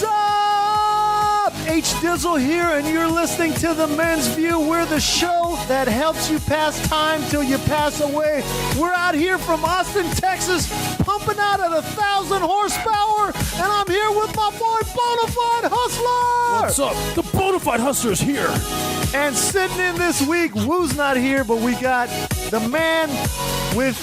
up? Dizzle here, and you're listening to The Men's View. We're the show that helps you pass time till you pass away. We're out here from Austin, Texas, pumping out at 1,000 horsepower, and I'm here with my boy Bonafide Hustler. What's up? The Bonafide Hustler's here. And sitting in this week, Woo's not here, but we got the man with,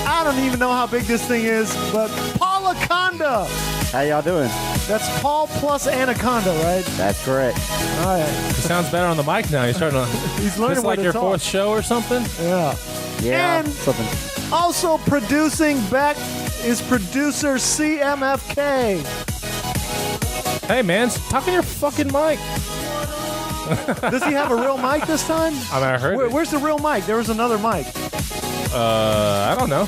I don't even know how big this thing is, but Paulaconda. How y'all doing? That's Paul plus Anaconda, right? That's correct. All right. He sounds better on the mic now. He's starting to. He's learning This what like to your talk. fourth show or something? Yeah. Yeah, And something. also producing back is producer CMFK. Hey, man, talk on your fucking mic. Does he have a real mic this time? I mean, I heard it. Where's the real mic? There was another mic. I don't know.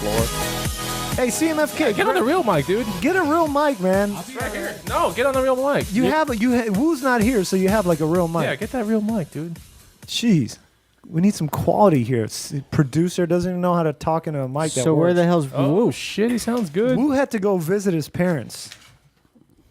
Hey, CMFK, Get on the real mic, dude. get a real mic, man. Right here. No, get on the real mic. Woo's not here, so you have like a real mic. Yeah, get that real mic, dude. Jeez. We need some quality here. Producer doesn't even know how to talk into a mic that So where works. the hell's Oh, Woo? shit, he sounds good. Woo had to go visit his parents,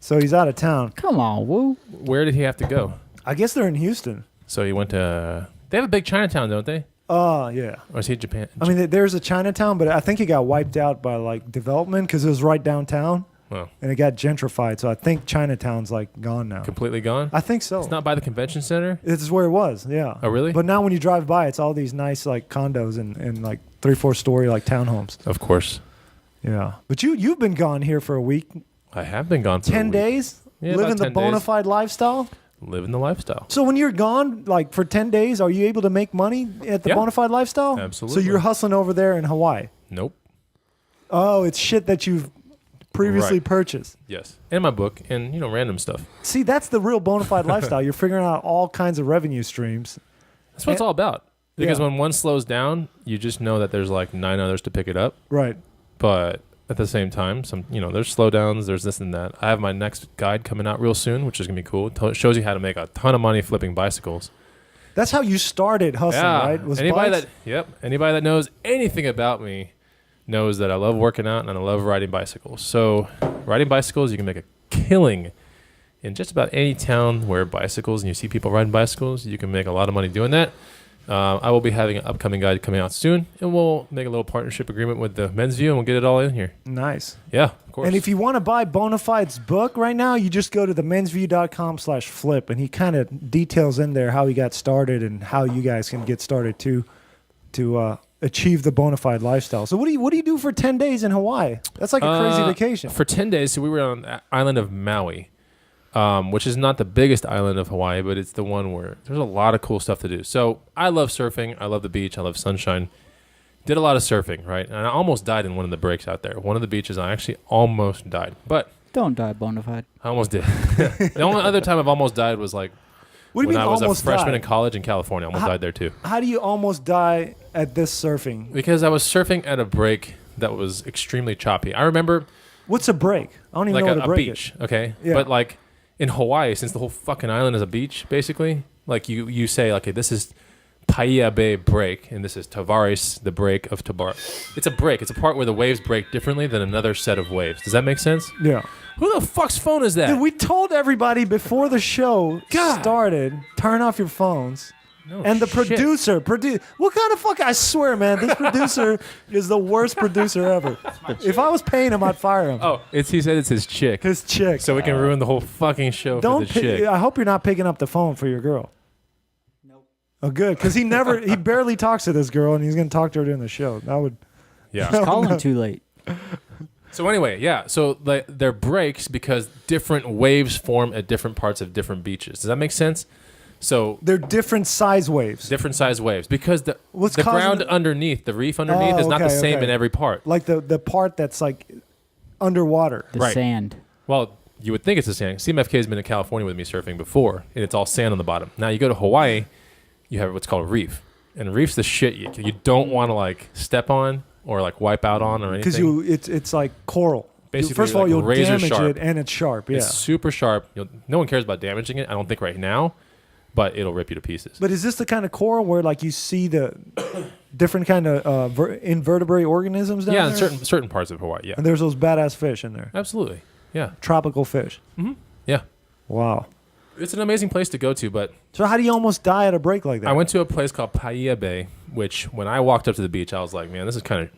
so he's out of town. Come on, Woo. Where did he have to go? I guess they're in Houston. So he went to. They have a big Chinatown, don't they? Yeah. Or is he Japan? I mean, there's a Chinatown, but I think it got wiped out by like development because it was right downtown, Well, and it got gentrified. So I think Chinatown's like gone now. completely gone. I think so. It's not by the convention center. This is where it was. Yeah. Oh, really? But now when you drive by, it's all these nice like condos and like 3-4 story like townhomes. Of course, Yeah. But you've been gone here for a week, I have been gone for 10 a week. days, Yeah, living about the 10 days. Bonafide lifestyle. Living the lifestyle. So when you're gone, like for 10 days, are you able to make money at the Yeah. Bonafide lifestyle? Absolutely. So you're hustling over there in Hawaii. Nope. Oh, it's shit that you've previously Right. purchased. Yes. And my book and, random stuff. See, that's the real Bonafide lifestyle. You're figuring out all kinds of revenue streams. That's what it's all about. Because Yeah. when one slows down, you just know that there's like 9 others to pick it up. Right. But at the same time, there's slowdowns, there's this and that. I have my next guide coming out real soon, which is going to be cool. It shows you how to make a ton of money flipping bicycles. That's how you started hustling, right? Was bikes? Anybody that knows anything about me knows that I love working out and I love riding bicycles. So riding bicycles, you can make a killing in just about any town where bicycles and you see people riding bicycles. You can make a lot of money doing that. I will be having an upcoming guide coming out soon, and we'll make a little partnership agreement with the Men's View, and we'll get it all in here. Nice. Yeah, of course. And if you want to buy Bonafide's book right now, you just go to themensview.com/flip, and he kind of details in there how he got started and how you guys can get started too to achieve the Bonafide lifestyle. So what do you do for 10 days in Hawaii? That's like a crazy vacation. For 10 days, so we were on the island of Maui, which is not the biggest island of Hawaii, but it's the one where there's a lot of cool stuff to do. So I love surfing. I love the beach. I love sunshine. Did a lot of surfing, right? And I almost died in one of the breaks out there. One of the beaches, I actually almost died. But Don't die, Bonafide. I almost did. The only other time I've almost died was like What do you when mean I was a almost freshman died? in college in California. I almost died there too. How do you almost die at this surfing? Because I was surfing at a break that was extremely choppy. I remember What's a break? I don't even like know what a a break beach, okay? Yeah. But like in Hawaii, since the whole fucking island is a beach, basically, like you say, okay, this is Paia Bay break, and this is Tavares, the break of Tavares. It's a break. It's a part where the waves break differently than another set of waves. Does that make sense? is. Yeah. Who the fuck's phone is that? Dude, we told everybody before the show God. started, turn off your phones. No And the shit. producer, what kind of fuck? I swear, man, this producer is the worst producer ever. If I was paying him, I'd fire him. Oh, he said it's his chick. His chick. So we can ruin the whole fucking show Don't. for the chick. I hope you're not picking up the phone for your girl. Nope. Oh, good, because he barely talks to this girl, and he's gonna talk to her during the show. That would. Yeah. Calling too late. So anyway, yeah. So they're breaks because different waves form at different parts of different beaches. Does that make sense? So They're different size waves. different size waves because the What's the causing ground the- underneath, the reef underneath, Oh, is not the okay, same okay. in every part. Like the part that's like underwater. The Right. sand. Well, you would think it's the sand. CMFK has been in California with me surfing before, and it's all sand on the bottom. Now you go to Hawaii, you have what's called a reef, and reef's the shit you don't want to like step on or like wipe out on or anything. Because it's like coral. Basically, First of all, like you'll razor damage sharp. it, and it's sharp. Yeah. It's super sharp. No one cares about damaging it. I don't think right now, but it'll rip you to pieces. But is this the kind of coral where like you see the different kind of invertebrate organisms down Yeah, there? in certain parts of Hawaii. Yeah, And there's those badass fish in there. absolutely. Yeah, Tropical fish. yeah. Wow. It's an amazing place to go to, but So how do you almost die at a break like that? I went to a place called Paia Bay, which when I walked up to the beach, I was like, man, this is kind of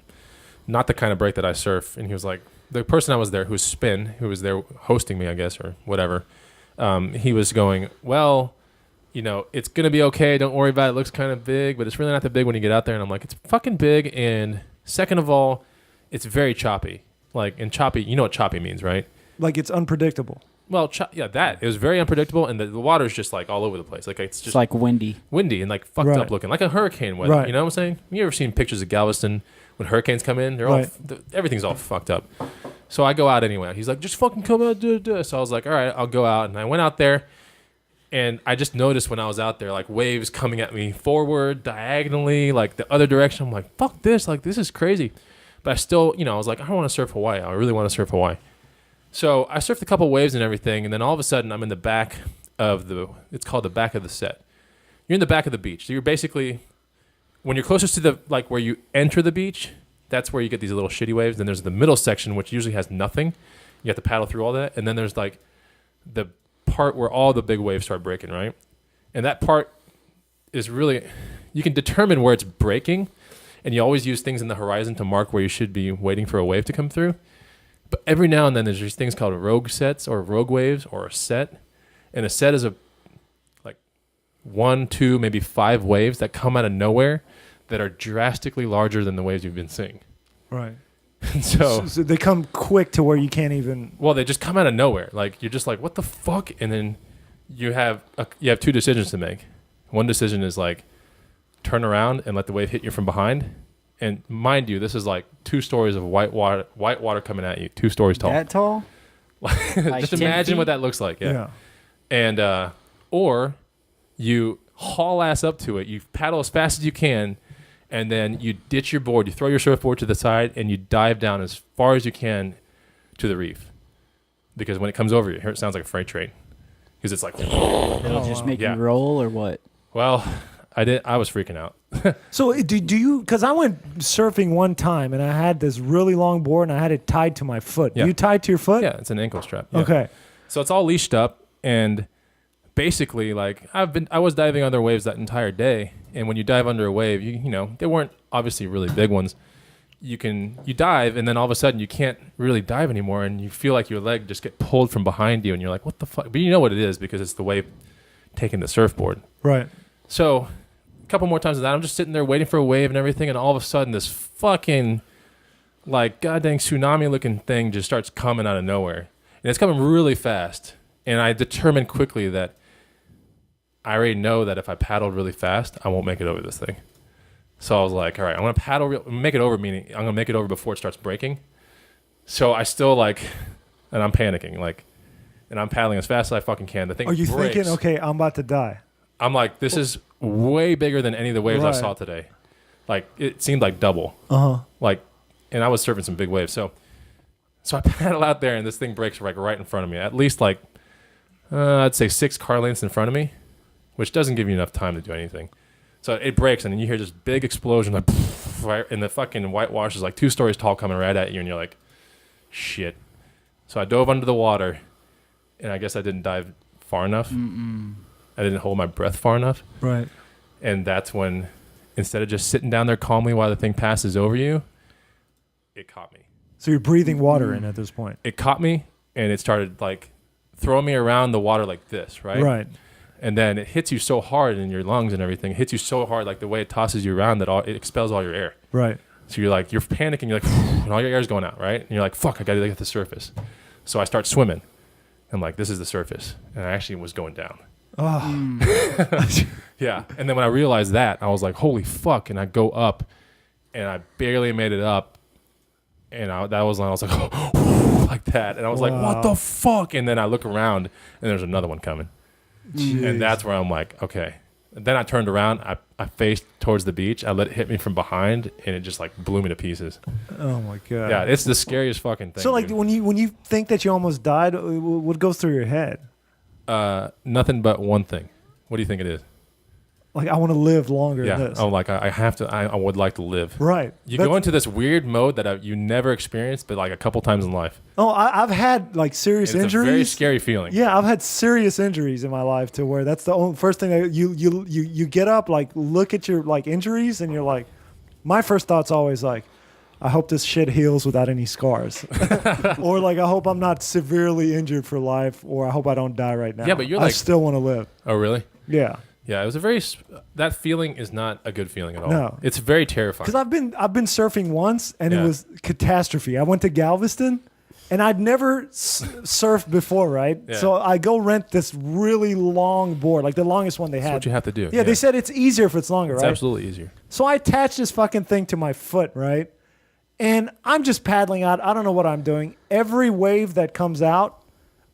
not the kind of break that I surf. And he was like, the person I was there, who was there hosting me, I guess, or whatever, he was going, well, you know, it's going to be okay. Don't worry about it. It looks kind of big, but it's really not that big when you get out there. And I'm like, it's fucking big. And second of all, it's very choppy. Like, and choppy, you know what choppy means, right? Like it's unpredictable. Well, that. It was very unpredictable, and the water's just like all over the place. Like it's just like windy and like fucked up looking, like a hurricane weather. Right. You know what I'm saying? You ever seen pictures of Galveston when hurricanes come in? They're all everything's all fucked up. So I go out anyway. He's like, just fucking come out, So I was like, all right, I'll go out, and I went out there, and I just noticed when I was out there, like waves coming at me forward, diagonally, like the other direction. I'm like, fuck this, like this is crazy. But I still, you know, I was like, I don't want to surf Hawaii. I really want to surf Hawaii. So I surfed a couple waves and everything, and then all of a sudden I'm in the back of it's called the back of the set. You're in the back of the beach. So you're basically, when you're closest to the, like where you enter the beach, that's where you get these little shitty waves. Then there's the middle section, which usually has nothing. You have to paddle through all that. And then there's like the part where all the big waves start breaking, right? And that part is really, you can determine where it's breaking, and you always use things in the horizon to mark where you should be waiting for a wave to come through. But every now and then there's these things called rogue sets or rogue waves or a set. And a set is like 1, 2, maybe 5 waves that come out of nowhere that are drastically larger than the waves you've been seeing. Right. And so they come quick to where you can't even. Well, they just come out of nowhere. Like you're just like, what the fuck? And then you have 2 decisions to make. One decision is like turn around and let the wave hit you from behind. And mind you, this is like 2 stories of white water coming at you, 2 stories tall. that tall. Like Just 10 imagine feet? what that looks like. Yeah. And or you haul ass up to it, you paddle as fast as you can, and then you ditch your board, you throw your surfboard to the side, and you dive down as far as you can to the reef. Because when it comes over you, it sounds like a freight train. Because it's like, It'll just make you roll or what? well, I was freaking out. So do you? Because I went surfing one time and I had this really long board and I had it tied to my foot. Yeah. You tied to your foot? Yeah, it's an ankle strap. Yeah. Okay. So it's all leashed up, and basically, like I was diving under waves that entire day, and when you dive under a wave, you know they weren't obviously really big ones. You dive, and then all of a sudden you can't really dive anymore, and you feel like your leg just get pulled from behind you, and you're like, what the fuck? But you know what it is because it's the wave taking the surfboard. Right. So a couple more times of that, I'm just sitting there waiting for a wave and everything, and all of a sudden this fucking like goddamn tsunami looking thing just starts coming out of nowhere. And it's coming really fast. And I determined quickly that I already know that if I paddled really fast, I won't make it over this thing. So I was like, all right, I'm going to paddle, make it over, meaning I'm going to make it over before it starts breaking. So I still like, and I'm panicking, like, and I'm paddling as fast as I fucking can. The thing Are you breaks. thinking, okay, I'm about to die? I'm like, this is way bigger than any of the waves I saw today. Like, it seemed like double. Uh-huh. Like, and I was surfing some big waves. So I paddle out there, and this thing breaks like right in front of me. At least like, I'd say 6 car lengths in front of me, which doesn't give you enough time to do anything. So it breaks, and then you hear this big explosion, like, right, and the fucking whitewash is like 2 stories tall coming right at you, and you're like, shit. So I dove under the water, and I guess I didn't dive far enough. I didn't hold my breath far enough. Right. And that's when, instead of just sitting down there calmly while the thing passes over you, it caught me. So you're breathing water in at this point. It caught me, and it started like throwing me around the water like this, right? Right. And then it hits you so hard in your lungs and everything. It hits you so hard, like the way it tosses you around, that it expels all your air. Right. So you're panicking, you're like, and all your air's going out, right? And you're like, fuck, I gotta get to the surface. So I start swimming. I'm like, this is the surface. And I actually was going down. Oh. Yeah. And then when I realized that, I was like, holy fuck. And I go up, and I barely made it up. And I was like, like that. And I was like, what the fuck? And then I look around, and there's another one coming. Jeez. And that's where I'm like, okay. And then I turned around, I faced towards the beach. I let it hit me from behind, and it just like blew me to pieces. Oh my god. Yeah, it's the scariest fucking thing. So like dude. when you think that you almost died, what goes through your head? Nothing but one thing. What do you think it is? Like, I want to live longer than this. Oh, like I have to. I would like to live. Right. You go into this weird mode that you never experienced, but like a couple times in life. Oh, I've had like serious It's injuries. a very scary feeling. Yeah, I've had serious injuries in my life to where that's the only first thing that you get up, like look at your like injuries, and you're like, my first thought's always like, I hope this shit heals without any scars, or like I hope I'm not severely injured for life, or I hope I don't die right now. Yeah, but you're I like, still want to live. Oh, really? Yeah. Yeah, it was a very that feeling is not a good feeling at all. No. It's very terrifying. Because I've been surfing once and Yeah. it was catastrophe. I went to Galveston and I'd never surfed before, right? Yeah. So I go rent this really long board, like the longest one they That's had. what you have to do. Yeah, they said it's easier if it's longer, it's right? absolutely easier. So I attached this fucking thing to my foot, right? And I'm just paddling out. I don't know what I'm doing. Every wave that comes out,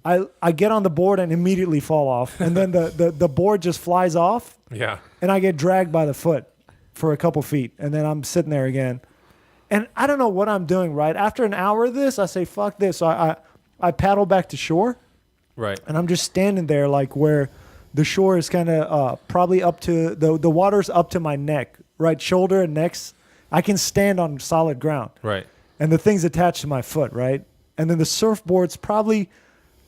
I get on the board and immediately fall off. And then the board just flies off. Yeah. And I get dragged by the foot for a couple feet. And then I'm sitting there again. And I don't know what I'm doing, right? After an hour of this, I say, fuck this. So I paddle back to shore. Right. And I'm just standing there like where the shore is kind of probably up to, the water's up to my neck, right? Shoulder and necks. I can stand on solid ground. Right. And the thing's attached to my foot, right? And then the surfboard's probably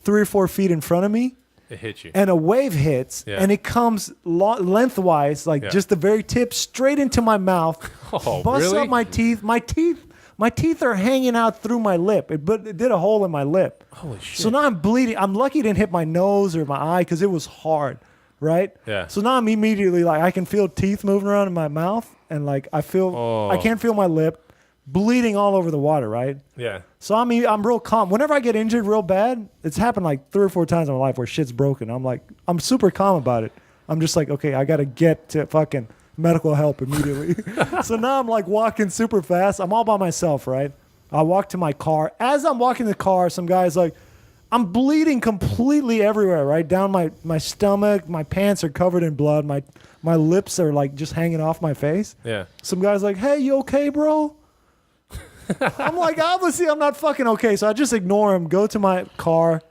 3 or 4 feet in front of me. It hits you. And a wave hits, Yeah. and it comes lengthwise, like just the very tip, straight into my mouth. Oh, busts really? up my teeth. My teeth are hanging out through my lip. It did a hole in my lip. Holy shit. So now I'm bleeding. I'm lucky it didn't hit my nose or my eye because it was hard, right? Yeah. So now I'm immediately like, I can feel teeth moving around in my mouth, and like I can't feel my lip, bleeding all over the water, right? Yeah. So I'm real calm. Whenever I get injured real bad, it's happened like 3 or 4 times in my life where shit's broken. I'm super calm about it. I'm just like, okay, I got to get to fucking medical help immediately. So now I'm like walking super fast. I'm all by myself, right? I walk to my car. As I'm walking to the car, some guy's like, I'm bleeding completely everywhere, right? Down my stomach, my pants are covered in blood. My lips are like just hanging off my face. Yeah. Some guy's like, hey, you okay, bro? I'm like, obviously I'm not fucking okay. So I just ignore him, go to my car,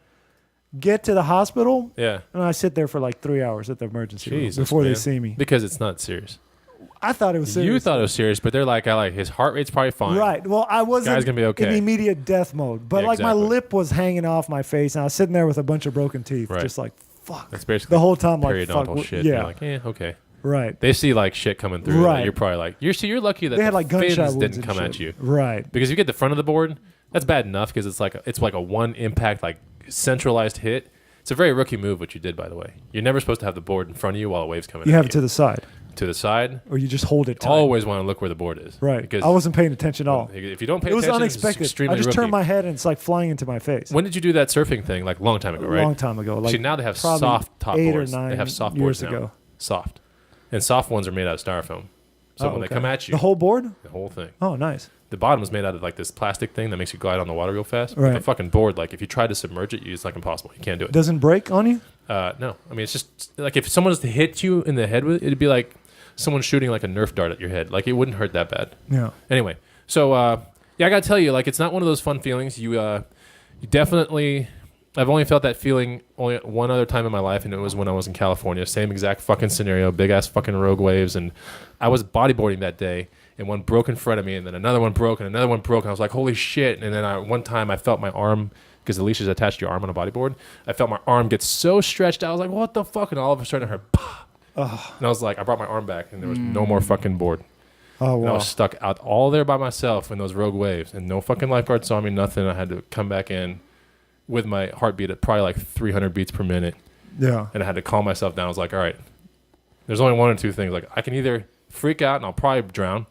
get to the hospital, Yeah. and I sit there for like 3 hours at the emergency room Jesus, before they man. see me. Because it's not serious. I thought it was serious. You thought it was serious, but they're like, his heart rate's probably fine. Right. Well, I wasn't Guy's gonna be okay. in immediate death mode, but Yeah, like my exactly. lip was hanging off my face, and I was sitting there with a bunch of broken teeth, Right. just like, fuck. That's basically The whole time, like, periodontal fuck. shit. Yeah. You're like, okay. Right. They see like shit coming through. Right. That you're probably like, you're lucky that They had the like gunshot fins wounds didn't and come shit. at you. Right. Because if you get the front of the board, that's bad enough because it's like a one impact, like centralized hit. It's a very rookie move what you did, by the way. You're never supposed to have the board in front of you while a wave's coming You at have it to the side, to the side. or you just hold it tight. Always want to look where the board is. Right. Because I wasn't paying attention at all. if you don't pay It was attention, unexpected. it's extremely I just rookie. turned my head and it's like flying into my face. When did you do that surfing thing? Like a long time ago, A right? long time ago. Like See, now they have probably soft top 8 boards. or 9 They have soft years boards now. ago. Soft. And soft ones are made out of styrofoam. So when they okay. come at you, The whole board? the whole thing. Oh, nice. The bottom is made out of like this plastic thing that makes you glide on the water real fast. Right. The fucking board, like if you try to submerge it, it's like impossible. You can't do it. Doesn't break on you? No. I mean, it's just like if someone was to hit you in the head with it, it'd be like someone shooting like a Nerf dart at your head. Like it wouldn't hurt that bad. Yeah. Anyway, so yeah, I gotta tell you, like it's not one of those fun feelings. You definitely. I've only felt that feeling only one other time in my life, and it was when I was in California. Same exact fucking scenario, big ass fucking rogue waves, and I was bodyboarding that day, and one broke in front of me, and then another one broke, and another one broke, and I was like, holy shit! And then one time I felt my arm, because the leash is attached to your arm on a bodyboard, I felt my arm get so stretched out, I was like, what the fuck? And all of a sudden I heard, pah! And I was like, I brought my arm back, and there was no more fucking board. Oh, And I wow. was stuck out all there by myself in those rogue waves, and no fucking lifeguard saw me, nothing. I had to come back in with my heartbeat at probably like 300 beats per minute, Yeah. and I had to calm myself down. I was like, all right, there's only one or two things. Like I can either freak out and I'll probably drown,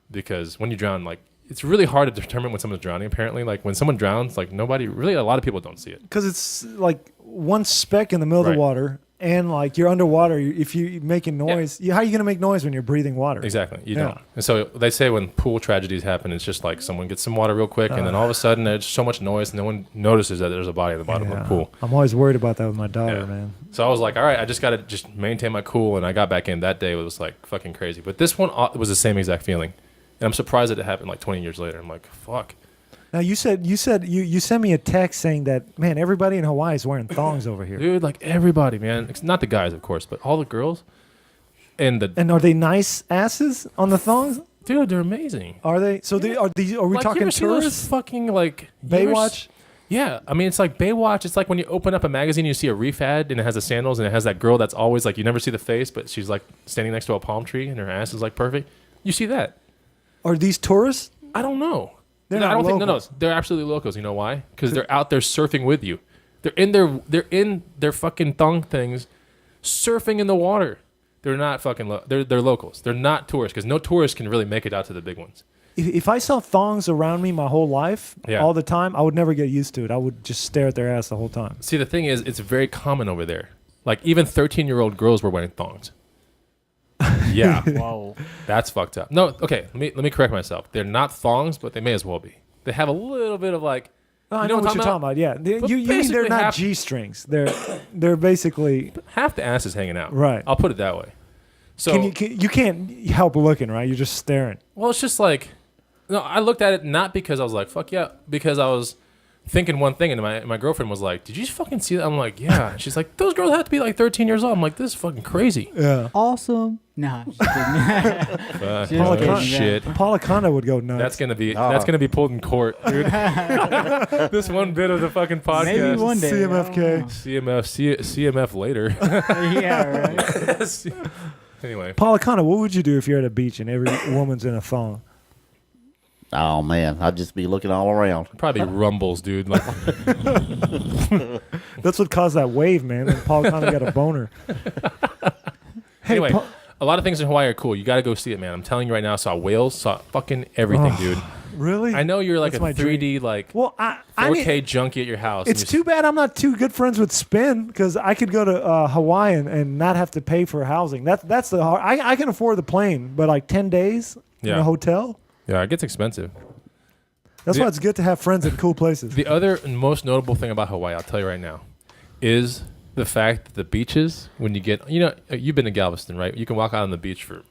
because when you drown, like it's really hard to determine when someone's drowning. Apparently, like when someone drowns, like a lot of people don't see it. Because it's like one speck in the middle of Right. the water, and like you're underwater. If you're making noise, how are you going to make noise when you're breathing water? Exactly, you Yeah. don't. And so they say when pool tragedies happen, it's just like someone gets some water real quick, and then all of a sudden there's so much noise, and no one notices that there's a body at the bottom of the pool. I'm always worried about that with my daughter, Yeah. man. So I was like, all right, I just got to just maintain my cool, and I got back in. That day was like fucking crazy. But this one was the same exact feeling, and I'm surprised that it happened like 20 years later. I'm like, fuck. Now you said you sent me a text saying that, man, everybody in Hawaii is wearing thongs over here. Dude, like everybody, man. It's not the guys, of course, but all the girls. And are they nice asses on the thongs? dude, they're amazing. Are they? So are we Like, you talking ever see those tourists? fucking like you ever Baywatch? Yeah, I mean, it's like Baywatch. It's like when you open up a magazine, you see a reef ad, and it has the sandals, and it has that girl that's always like, you never see the face, but she's like standing next to a palm tree, and her ass is like perfect. You see that? Are these tourists? I don't know. They're No, not I don't think locals. no. They're absolutely locals. You know why? Because they're out there surfing with you. They're in their fucking thong things, surfing in the water. They're not fucking. They're locals. They're not tourists because no tourist can really make it out to the big ones. If I saw thongs around me my whole life, Yeah. all the time, I would never get used to it. I would just stare at their ass the whole time. See, the thing is, it's very common over there. Like even 13-year-old girls were wearing thongs. Yeah, Whoa. that's fucked up. No, okay. Let me correct myself. They're not thongs, but they may as well be. They have a little bit of like. I know what you're talking about. Yeah, But you mean basically they're not half- G-strings. They're basically Half the ass is hanging out. Right. I'll put it that way. So you can't help looking, right? You're just staring. well, it's just like, no. I looked at it not because I was like, fuck yeah, because I was thinking one thing, and my girlfriend was like, did you fucking see that? I'm like, yeah. She's like, those girls have to be like 13 years old. I'm like, this is fucking crazy. Yeah. Awesome. Nah, just kidding. Oh, kidding. shit. Paula Conda would go nuts. That's gonna be pulled in court, dude. This one bit of the fucking podcast. Maybe one day. CMFK. CMF later. Yeah, right. Anyway, Paula Conda, what would you do if you're at a beach and every woman's in a thong? Oh man, I'd just be looking all around. probably rumbles, dude. Like, That's what caused that wave, man. And Paula Conda got a boner. Hey, anyway, a lot of things in Hawaii are cool. You got to go see it, man. I'm telling you right now. Saw whales, saw fucking everything, dude. really? I know you're like That's a my dream. 3D like Well, I 4K mean, junkie at your house. and it's you too bad I'm not too good friends with Spin because I could go to Hawaii and not have to pay for housing. That's the hard. I can afford the plane, but like 10 days in Yeah. a hotel. Yeah, it gets expensive. That's why it's good to have friends in cool places. The other and most notable thing about Hawaii, I'll tell you right now, is the fact that the beaches, when you get, you know, you've been to Galveston, right? You can walk out on the beach for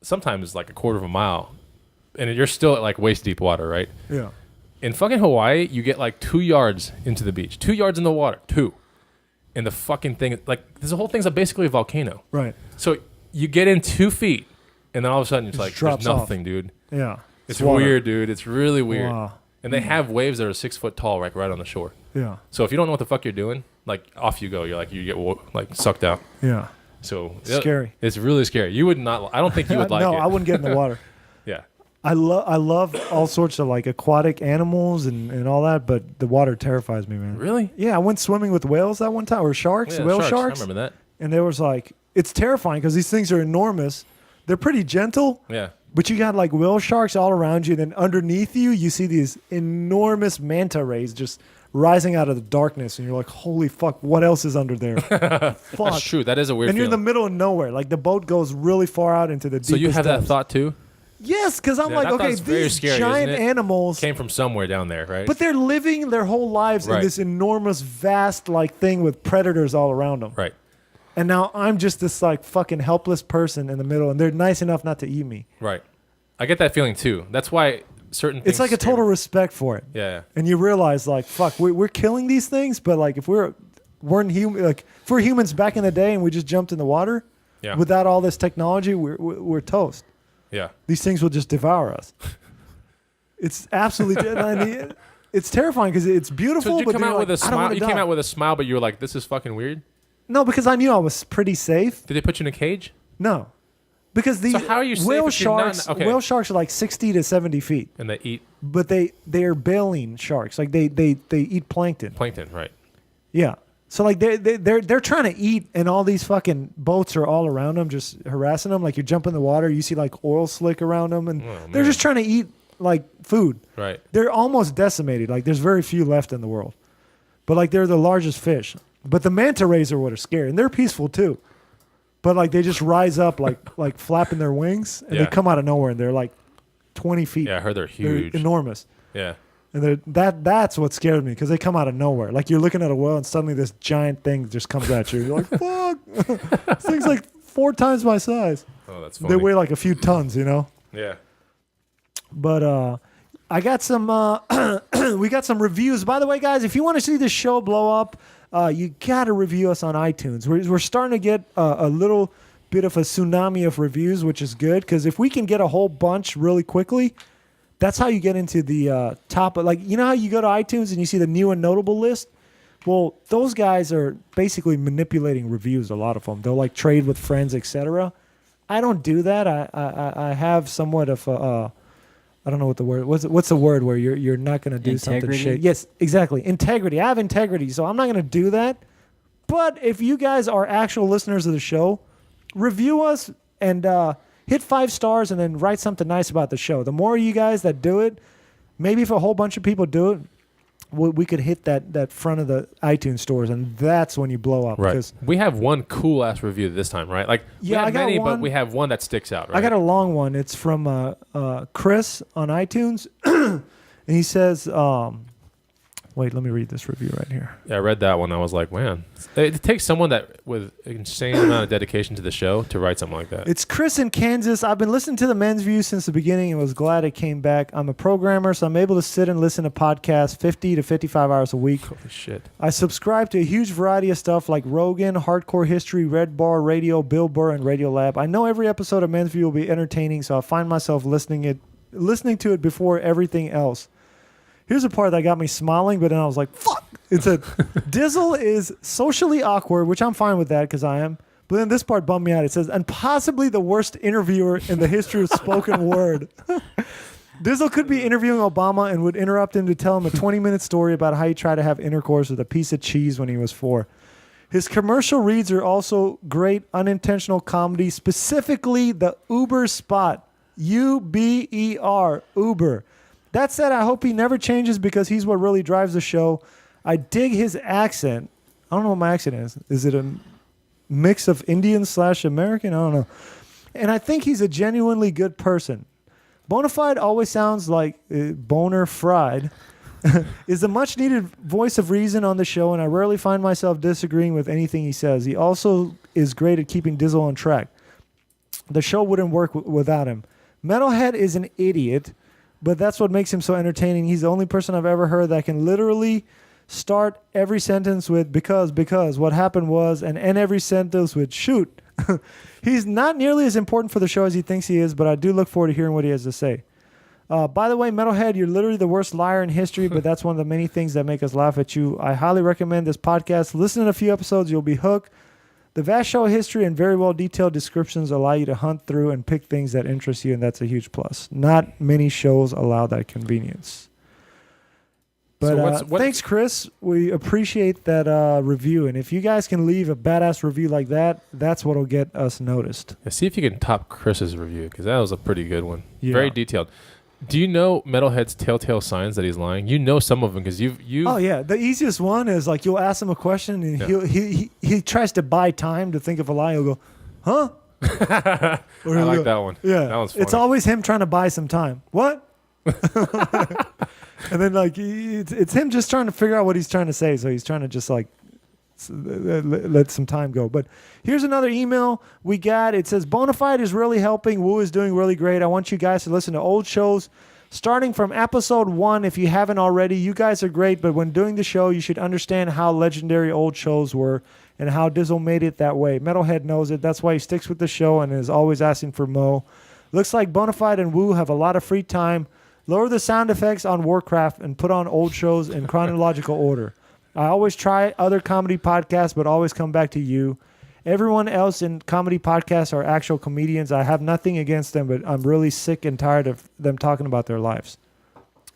sometimes like a quarter of a mile, and you're still at like waist deep water, right? Yeah. In fucking Hawaii, you get like 2 yards into the beach, 2 yards in the water, 2. And the fucking thing, like, this whole thing's basically a volcano. Right. So you get in 2 feet, and then all of a sudden it's Just like, drops there's off. nothing, dude. Yeah. It's water. weird, dude. It's really weird. Wow. And they have waves that are 6 foot tall, like right on the shore. Yeah. So if you don't know what the fuck you're doing, like off you go. You're like, you get like sucked out. Yeah. So Scary. It's really scary. You would not. I don't think you would like no, it. I wouldn't get in the water. Yeah. I love all sorts of like aquatic animals and all that, but the water terrifies me, man. Really? Yeah, I went swimming with whales that one time, or sharks, Yeah, whale I sharks. remember that. And there was like, it's terrifying because these things are enormous. They're pretty gentle, Yeah. but you got like whale sharks all around you. Then underneath you, you see these enormous manta rays just rising out of the darkness. And you're like, holy fuck, what else is under there? Fuck. That's true. That is a weird And you're in the feeling. middle of nowhere. Like the boat goes really far out into the deepest So you have that depths. thought too? Yes, because I'm Yeah, like, that okay, thought's very these scary, giant isn't it? animals, Came from somewhere down there, right? but they're living their whole lives Right. in this enormous, vast like thing with predators all around them. right. And now I'm just this like fucking helpless person in the middle, and they're nice enough not to eat me. Right. I get that feeling too. That's why certain things. It's like a scare total me. respect for it. Yeah. And you realize like, fuck, we're killing these things, but like if we're humans back in the day and we just jumped in the water Yeah. without all this technology, we're toast. Yeah. These things will just devour us. It's absolutely. I mean, it's terrifying because it's beautiful. So did you but come you're out with a like, I don't smile? wanna You die. came out with a smile, but you were like, "This is fucking weird." No, because I knew I was pretty safe. Did they put you in a cage? No, because these So how are you safe whale if you're not- sharks. okay. Whale sharks are like 60 to 70 feet, And they eat but they're baleen sharks. Like they eat plankton. plankton, right? Yeah. So like they're trying to eat, and all these fucking boats are all around them, just harassing them. Like you jump in the water, you see like oil slick around them, and Oh, they're man. just trying to eat like food. Right. They're almost decimated. Like there's very few left in the world, but like they're the largest fish. But the manta rays are what are scary, and they're peaceful too. But like they just rise up like flapping their wings, and Yeah. they come out of nowhere, and they're like 20 feet. Yeah, I heard they're They're huge. enormous. Yeah. And that's what scared me because they come out of nowhere. Like you're looking at a whale and suddenly this giant thing just comes at you. You're like, fuck. This thing's like 4 times my size. Oh, that's funny. They weigh like a few tons, you know? Yeah. But I got some, we got some reviews. By the way, guys, if you want to see this show blow up, you got to review us on iTunes. We're starting to get a little bit of a tsunami of reviews, which is good because if we can get a whole bunch really quickly, that's how you get into the top. Like, you know how you go to iTunes and you see the new and notable list? Well, those guys are basically manipulating reviews, a lot of them. They'll like trade with friends, etc. I don't do that. I have somewhat of a, I don't know what the word, what's the word where you're not going to do something shit. Yes, exactly. Integrity. I have integrity, so I'm not going to do that. But if you guys are actual listeners of the show, review us and hit 5 stars and then write something nice about the show. The more you guys that do it, maybe if a whole bunch of people do it, we could hit that front of the iTunes stores, and that's when you blow up. Right. We have one cool ass review this time, right? Like, we have many, but we have one that sticks out. Right? I got a long one. It's from Chris on iTunes, and he says, wait, let me read this review right here. Yeah, I read that one. I was like, man, it takes someone that with insane amount of dedication to the show to write something like that. It's Chris in Kansas. I've been listening to the Men's View since the beginning and was glad it came back. I'm a programmer, so I'm able to sit and listen to podcasts 50 to 55 hours a week. Holy shit. I subscribe to a huge variety of stuff like Rogan, Hardcore History, Red Bar Radio, Bill Burr, and Radio Lab. I know every episode of Men's View will be entertaining, so I find myself listening to it before everything else. Here's a part that got me smiling, but then I was like, fuck. It said, Dizzle is socially awkward, which I'm fine with that because I am. But then this part bummed me out. It says, and possibly the worst interviewer in the history of spoken word. Dizzle could be interviewing Obama and would interrupt him to tell him a 20-minute story about how he tried to have intercourse with a piece of cheese when he was 4. His commercial reads are also great unintentional comedy, specifically the Uber spot. U-B-E-R, Uber. That said, I hope he never changes because he's what really drives the show. I dig his accent. I don't know what my accent is. Is it a mix of Indian/American? I don't know. And I think he's a genuinely good person. Bonafide always sounds like Boner Fried. Is a much-needed voice of reason on the show, and I rarely find myself disagreeing with anything he says. He also is great at keeping Dizzle on track. The show wouldn't work without him. Metalhead is an idiot, but that's what makes him so entertaining. He's the only person I've ever heard that can literally start every sentence with because, what happened was, and end every sentence with shoot. He's not nearly as important for the show as he thinks he is, but I do look forward to hearing what he has to say. By the way, Metalhead, you're literally the worst liar in history, but that's one of the many things that make us laugh at you. I highly recommend this podcast. Listen to a few episodes, you'll be hooked. The vast show history and very well detailed descriptions allow you to hunt through and pick things that interest you, and that's a huge plus. Not many shows allow that convenience. But so thanks, Chris. We appreciate that review. And if you guys can leave a badass review like that, that's what will get us noticed. Yeah, see if you can top Chris's review, because that was a pretty good one. Yeah. Very detailed. Do you know Metalhead's telltale signs that he's lying? You know some of them because you've. Oh yeah, the easiest one is like you'll ask him a question and he tries to buy time to think of a lie. He'll go, huh? I like that one. Yeah, that one's funny. It's always him trying to buy some time. What? And then like it's him just trying to figure out what he's trying to say. So he's trying to just like let some time go. But here's another email we got. It says, Bonafide is really helping. Woo is doing really great. I want you guys to listen to old shows starting from episode 1 if you haven't already. You guys are great, but when doing the show, you should understand how legendary old shows were and how Dizzle made it that way. Metalhead knows it. That's why he sticks with the show and is always asking for Mo. Looks like Bonafide and Woo have a lot of free time. Lower the sound effects on Warcraft and put on old shows in chronological order. I always try other comedy podcasts, but always come back to you. Everyone else in comedy podcasts are actual comedians. I have nothing against them, but I'm really sick and tired of them talking about their lives.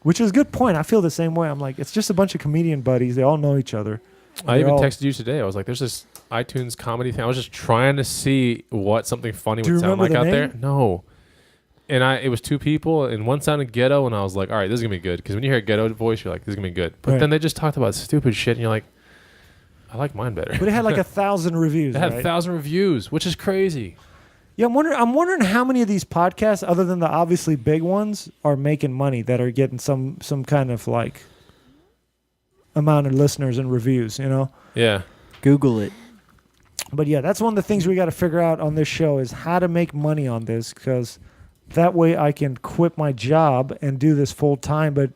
Which is a good point. I feel the same way. I'm like, it's just a bunch of comedian buddies. They all know each other. I even texted you today. I was like, there's this iTunes comedy thing. I was just trying to see what something funny would sound like out there. No. And it was 2 people, and one sounded ghetto, and I was like, all right, this is going to be good. Because when you hear a ghetto voice, you're like, this is going to be good. But then they just talked about stupid shit, and you're like, I like mine better. But it had like 1,000 reviews, It had 1,000 reviews, which is crazy. Yeah, I'm wondering how many of these podcasts, other than the obviously big ones, are making money that are getting some kind of like amount of listeners and reviews, you know? Yeah. Google it. But yeah, that's one of the things we got to figure out on this show is how to make money on this, because that way I can quit my job and do this full time. But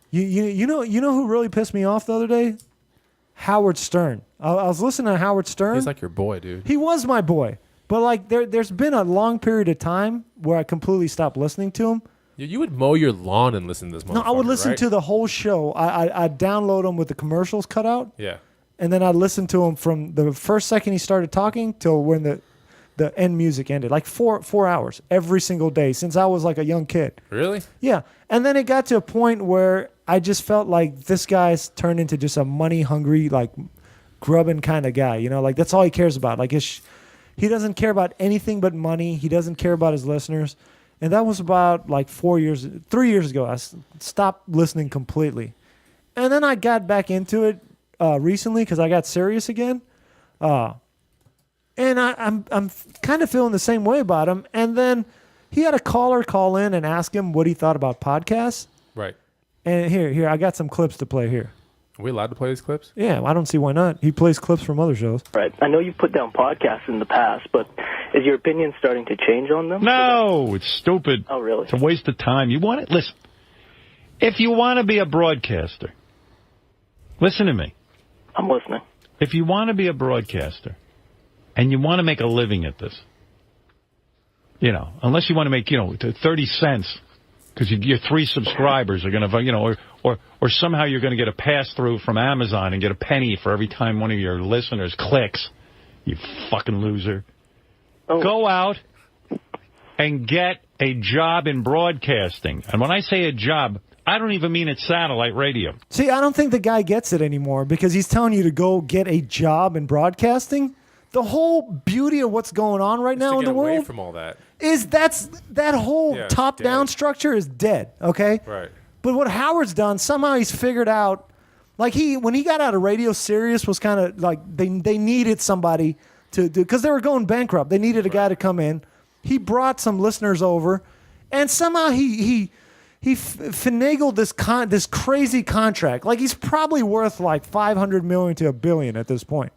you know who really pissed me off the other day? Howard Stern. I was listening to Howard Stern. He's like your boy, dude. He was my boy. But like there's been a long period of time where I completely stopped listening to him. You would mow your lawn and listen to this motherfucker, No, I would listen right? to the whole show. I'd download them with the commercials cut out. Yeah. And then I'd listen to him from the first second he started talking till when the end music ended. Like 4 hours every single day since I was like a young kid. Really? Yeah. And then it got to a point where I just felt like this guy's turned into just a money hungry, like grubbing kind of guy. You know, like that's all he cares about. Like he doesn't care about anything but money. He doesn't care about his listeners. And that was about like 3 years ago. I stopped listening completely. And then I got back into it recently because I got serious again. And I'm kind of feeling the same way about him. And then he had a caller call in and ask him what he thought about podcasts. Right. And here, I got some clips to play here. Are we allowed to play these clips? Yeah, I don't see why not. He plays clips from other shows. Right. I know you've put down podcasts in the past, but is your opinion starting to change on them? No, it's stupid. Oh, really? It's a waste of time. You want it? Listen, if you want to be a broadcaster, listen to me. I'm listening. If you want to be a broadcaster and you want to make a living at this, you know, unless you want to make, 30 cents because your 3 subscribers are going to, or somehow you're going to get a pass-through from Amazon and get a penny for every time one of your listeners clicks, you fucking loser. Oh. Go out and get a job in broadcasting. And when I say a job, I don't even mean it's satellite radio. See, I don't think the guy gets it anymore because he's telling you to go get a job in broadcasting. The whole beauty of what's going on right now in the away world from all that. is that whole Yeah, it's top-down dead. structure is dead, okay? Right. But what Howard's done, somehow he's figured out, like when he got out of radio, Sirius was kind of like they needed somebody to do, because they were going bankrupt. They needed a guy to come in. He brought some listeners over, and somehow he finagled this crazy contract. Like he's probably worth like $500 million to $1 billion at this point.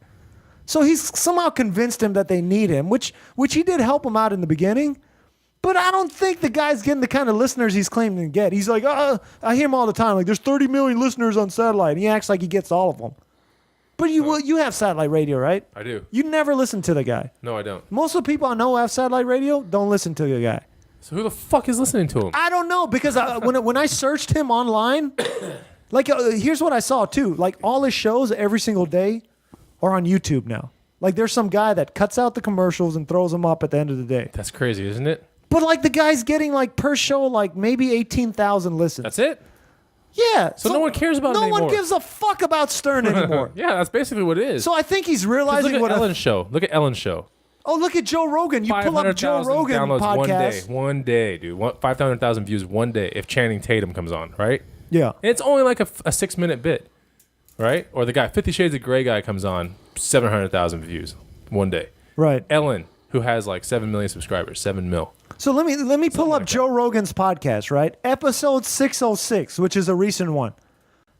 So he's somehow convinced him that they need him, which he did help him out in the beginning. But I don't think the guy's getting the kind of listeners he's claiming to get. He's like, I hear him all the time. Like, there's 30 million listeners on satellite. And he acts like he gets all of them. But you have satellite radio, right? I do. You never listen to the guy. No, I don't. Most of the people I know who have satellite radio don't listen to the guy. So who the fuck is listening to him? I don't know, because when I searched him online, like here's what I saw too. Like all his shows every single day are on YouTube now. Like there's some guy that cuts out the commercials and throws them up at the end of the day. That's crazy, isn't it? But like the guy's getting like per show like maybe 18,000 listens. That's it? Yeah. So no one cares about it No anymore. one gives a fuck about Stern anymore. Yeah, that's basically what it is. So I think he's 'Cause realizing look what at Ellen's show. Look at Ellen's show. Oh, look at Joe Rogan. You pull up Joe 500,000 Rogan downloads podcast. one day, dude. 500,000 views one day if Channing Tatum comes on, right? Yeah. And it's only like a 6-minute bit, right? Or the guy, 50 Shades of Grey guy comes on, 700,000 views one day. Right. Ellen, who has like 7 million subscribers, 7 mil. So let me pull up like Joe Rogan's podcast, right? Episode 606, which is a recent one.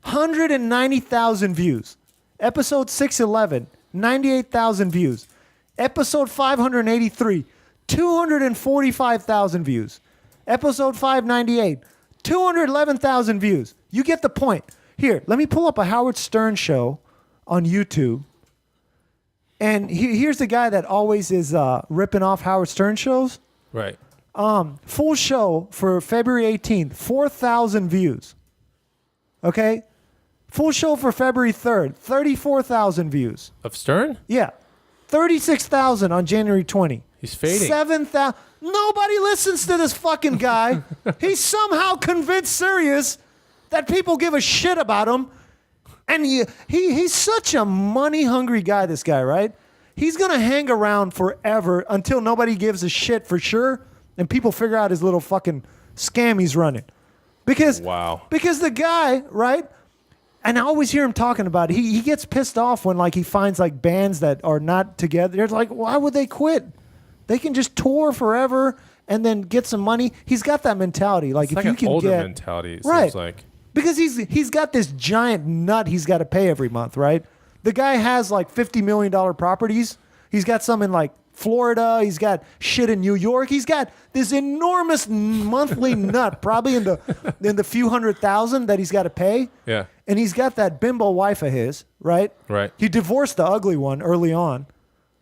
190,000 views. Episode 611, 98,000 views. Episode 583, 245,000 views. Episode 598, 211,000 views. You get the point. Here, let me pull up a Howard Stern show on YouTube. And here's the guy that always is ripping off Howard Stern shows. Right. Full show for February 18th, 4,000 views. Okay? Full show for February 3rd, 34,000 views. Of Stern? Yeah. 36,000 on January 20. He's fading. 7,000. Nobody listens to this fucking guy. He somehow convinced Sirius that people give a shit about him. And he's such a money-hungry guy, this guy, right? He's going to hang around forever until nobody gives a shit for sure, and people figure out his little fucking scam he's running. Because the guy, right? And I always hear him talking about it. He gets pissed off when like he finds like bands that are not together. They're like, why would they quit? They can just tour forever and then get some money. He's got that mentality. Like It's if like you an can older get mentality, it right. seems like. Because he's got this giant nut he's got to pay every month, right? The guy has like $50 million properties. He's got some in like Florida. He's got shit in New York. He's got this enormous monthly nut, probably in the few $100,000 that he's got to pay. Yeah. And he's got that bimbo wife of his, right? Right. He divorced the ugly one early on.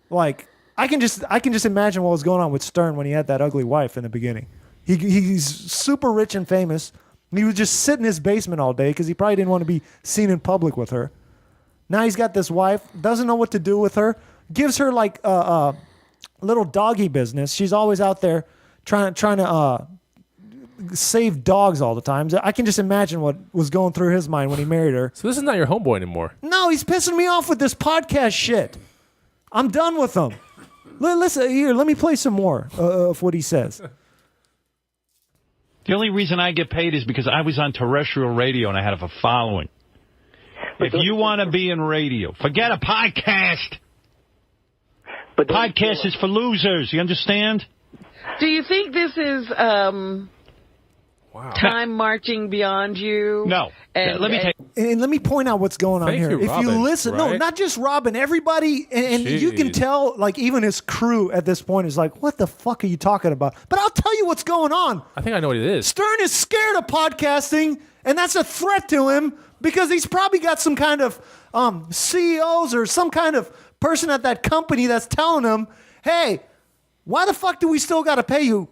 Like, I can just imagine what was going on with Stern when he had that ugly wife in the beginning. He's super rich and famous. And he would just sit in his basement all day because he probably didn't want to be seen in public with her. Now he's got this wife, doesn't know what to do with her, gives her like a little doggy business. She's always out there trying to save dogs all the time. I can just imagine what was going through his mind when he married her. So this is not your homeboy anymore. No, he's pissing me off with this podcast shit. I'm done with him. Listen, here, let me play some more of what he says. The only reason I get paid is because I was on terrestrial radio and I had a following. If you want to be in radio, forget a podcast. But podcast is for losers. You understand? Do you think this is time marching beyond you? No. And, let me take. And let me point out what's going on Thank here. you, If you Robin, listen, no, right? not just Robin, everybody, and you can Jeez. tell, like even his crew at this point is like, what the fuck are you talking about? But I'll tell you what's going on. I think I know what it is. Stern is scared of podcasting, and that's a threat to him because he's probably got some kind of CEOs or some kind of person at that company that's telling him, hey, why the fuck do we still got to pay you?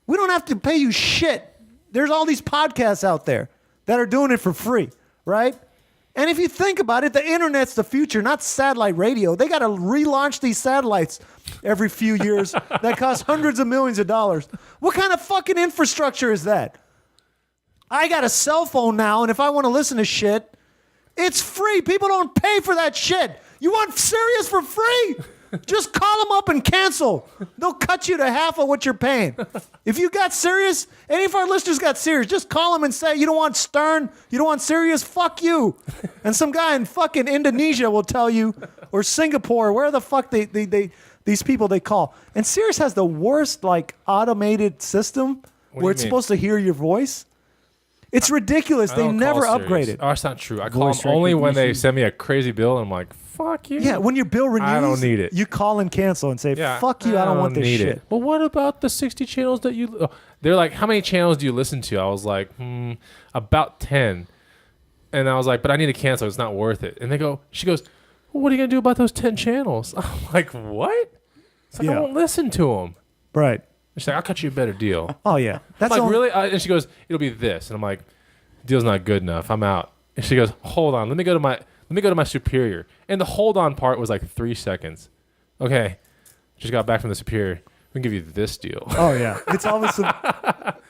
We don't have to pay you shit. There's all these podcasts out there that are doing it for free, right? And if you think about it, the internet's the future, not satellite radio. They got to relaunch these satellites every few years that cost hundreds of millions of dollars. What kind of fucking infrastructure is that? I got a cell phone now, and if I want to listen to shit, it's free. People don't pay for that shit. You want Sirius for free? Just call them up and cancel. They'll cut you to half of what you're paying. If you got Sirius, any of our listeners got Sirius, just call them and say, you don't want Stern, you don't want Sirius, fuck you. And some guy in fucking Indonesia will tell you, or Singapore, where the fuck these people they call. And Sirius has the worst like automated system do where you it's mean? supposed to hear your voice. It's ridiculous. I They don't never call upgrade Sirius. it. Oh, that's not true. I call Voice them only when they recognition. send me a crazy bill, and I'm like, fuck you. Yeah, when your bill renews, I don't need it. You call and cancel and say, Yeah, fuck you, I don't want this need shit. it. Well, what about the 60 channels that you... Oh, they're like, how many channels do you listen to? I was like, about 10. And I was like, but I need to cancel. It's not worth it. And she goes, well, what are you going to do about those 10 channels? I'm like, what? It's like, Yeah. I won't listen to them. Right. She's like, I'll cut you a better deal. Oh, yeah. That's I'm like, only- really? And she goes, it'll be this. And I'm like, deal's not good enough. I'm out. And she goes, hold on. Let me go to my superior. And the hold on part was like 3 seconds. Okay. Just got back from the superior. We can give you this deal. Oh, yeah. It's always some...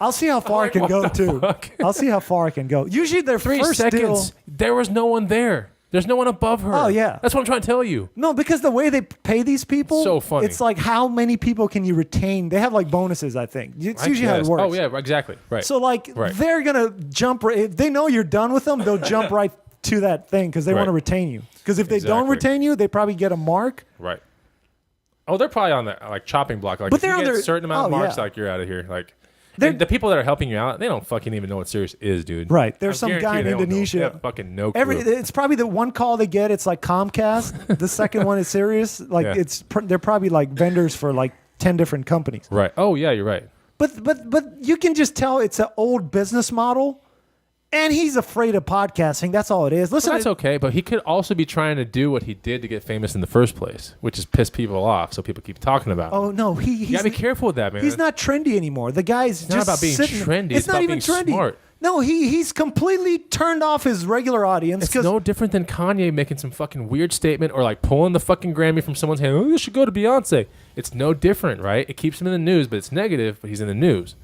I'll see how far I can go, too. fuck? I'll see how far I can go. Usually their 3 first seconds. deal... There was no one there. There's no one above her. Oh, yeah. That's what I'm trying to tell you. No, because the way they pay these people... So funny. It's like how many people can you retain? They have like bonuses, I think. It's I usually how it guess. works. Oh, yeah, exactly. Right. So like Right. they're going to jump... If they know you're done with them, they'll jump right to that thing because they want to Right. retain you. Because if they don't Exactly. retain you, they probably get a mark. Right. Oh, they're probably on the like chopping block. Like, But if you they're on get their- a certain amount of oh, marks, yeah. like you're out of here. Like, They're- and the people that are helping you out, they don't fucking even know what Sirius is, dude. Right. There's I some guy in guarantee you they don't know. Indonesia. They have fucking no clue. It's probably the one call they get. It's like Comcast. The second one is Sirius. Like Yeah. they're probably like vendors for like 10 different companies. Right. Oh, yeah, you're right. But you can just tell it's an old business model, and he's afraid of podcasting. That's all it is. Listen, Well, that's okay, but he could also be trying to do what he did to get famous in the first place, which is piss people off, so people keep talking about him. oh no, You he's gotta be careful with that, man. he's not trendy anymore. The guy's not just about being sitting- trendy. It's It's not about even being trendy. smart. No, he's completely turned off his regular audience It's because no different than Kanye making some fucking weird statement or like pulling the fucking Grammy from someone's hand. Oh, you should go to Beyonce. It's no different, right? It keeps him in the news, but it's negative, but he's in the news.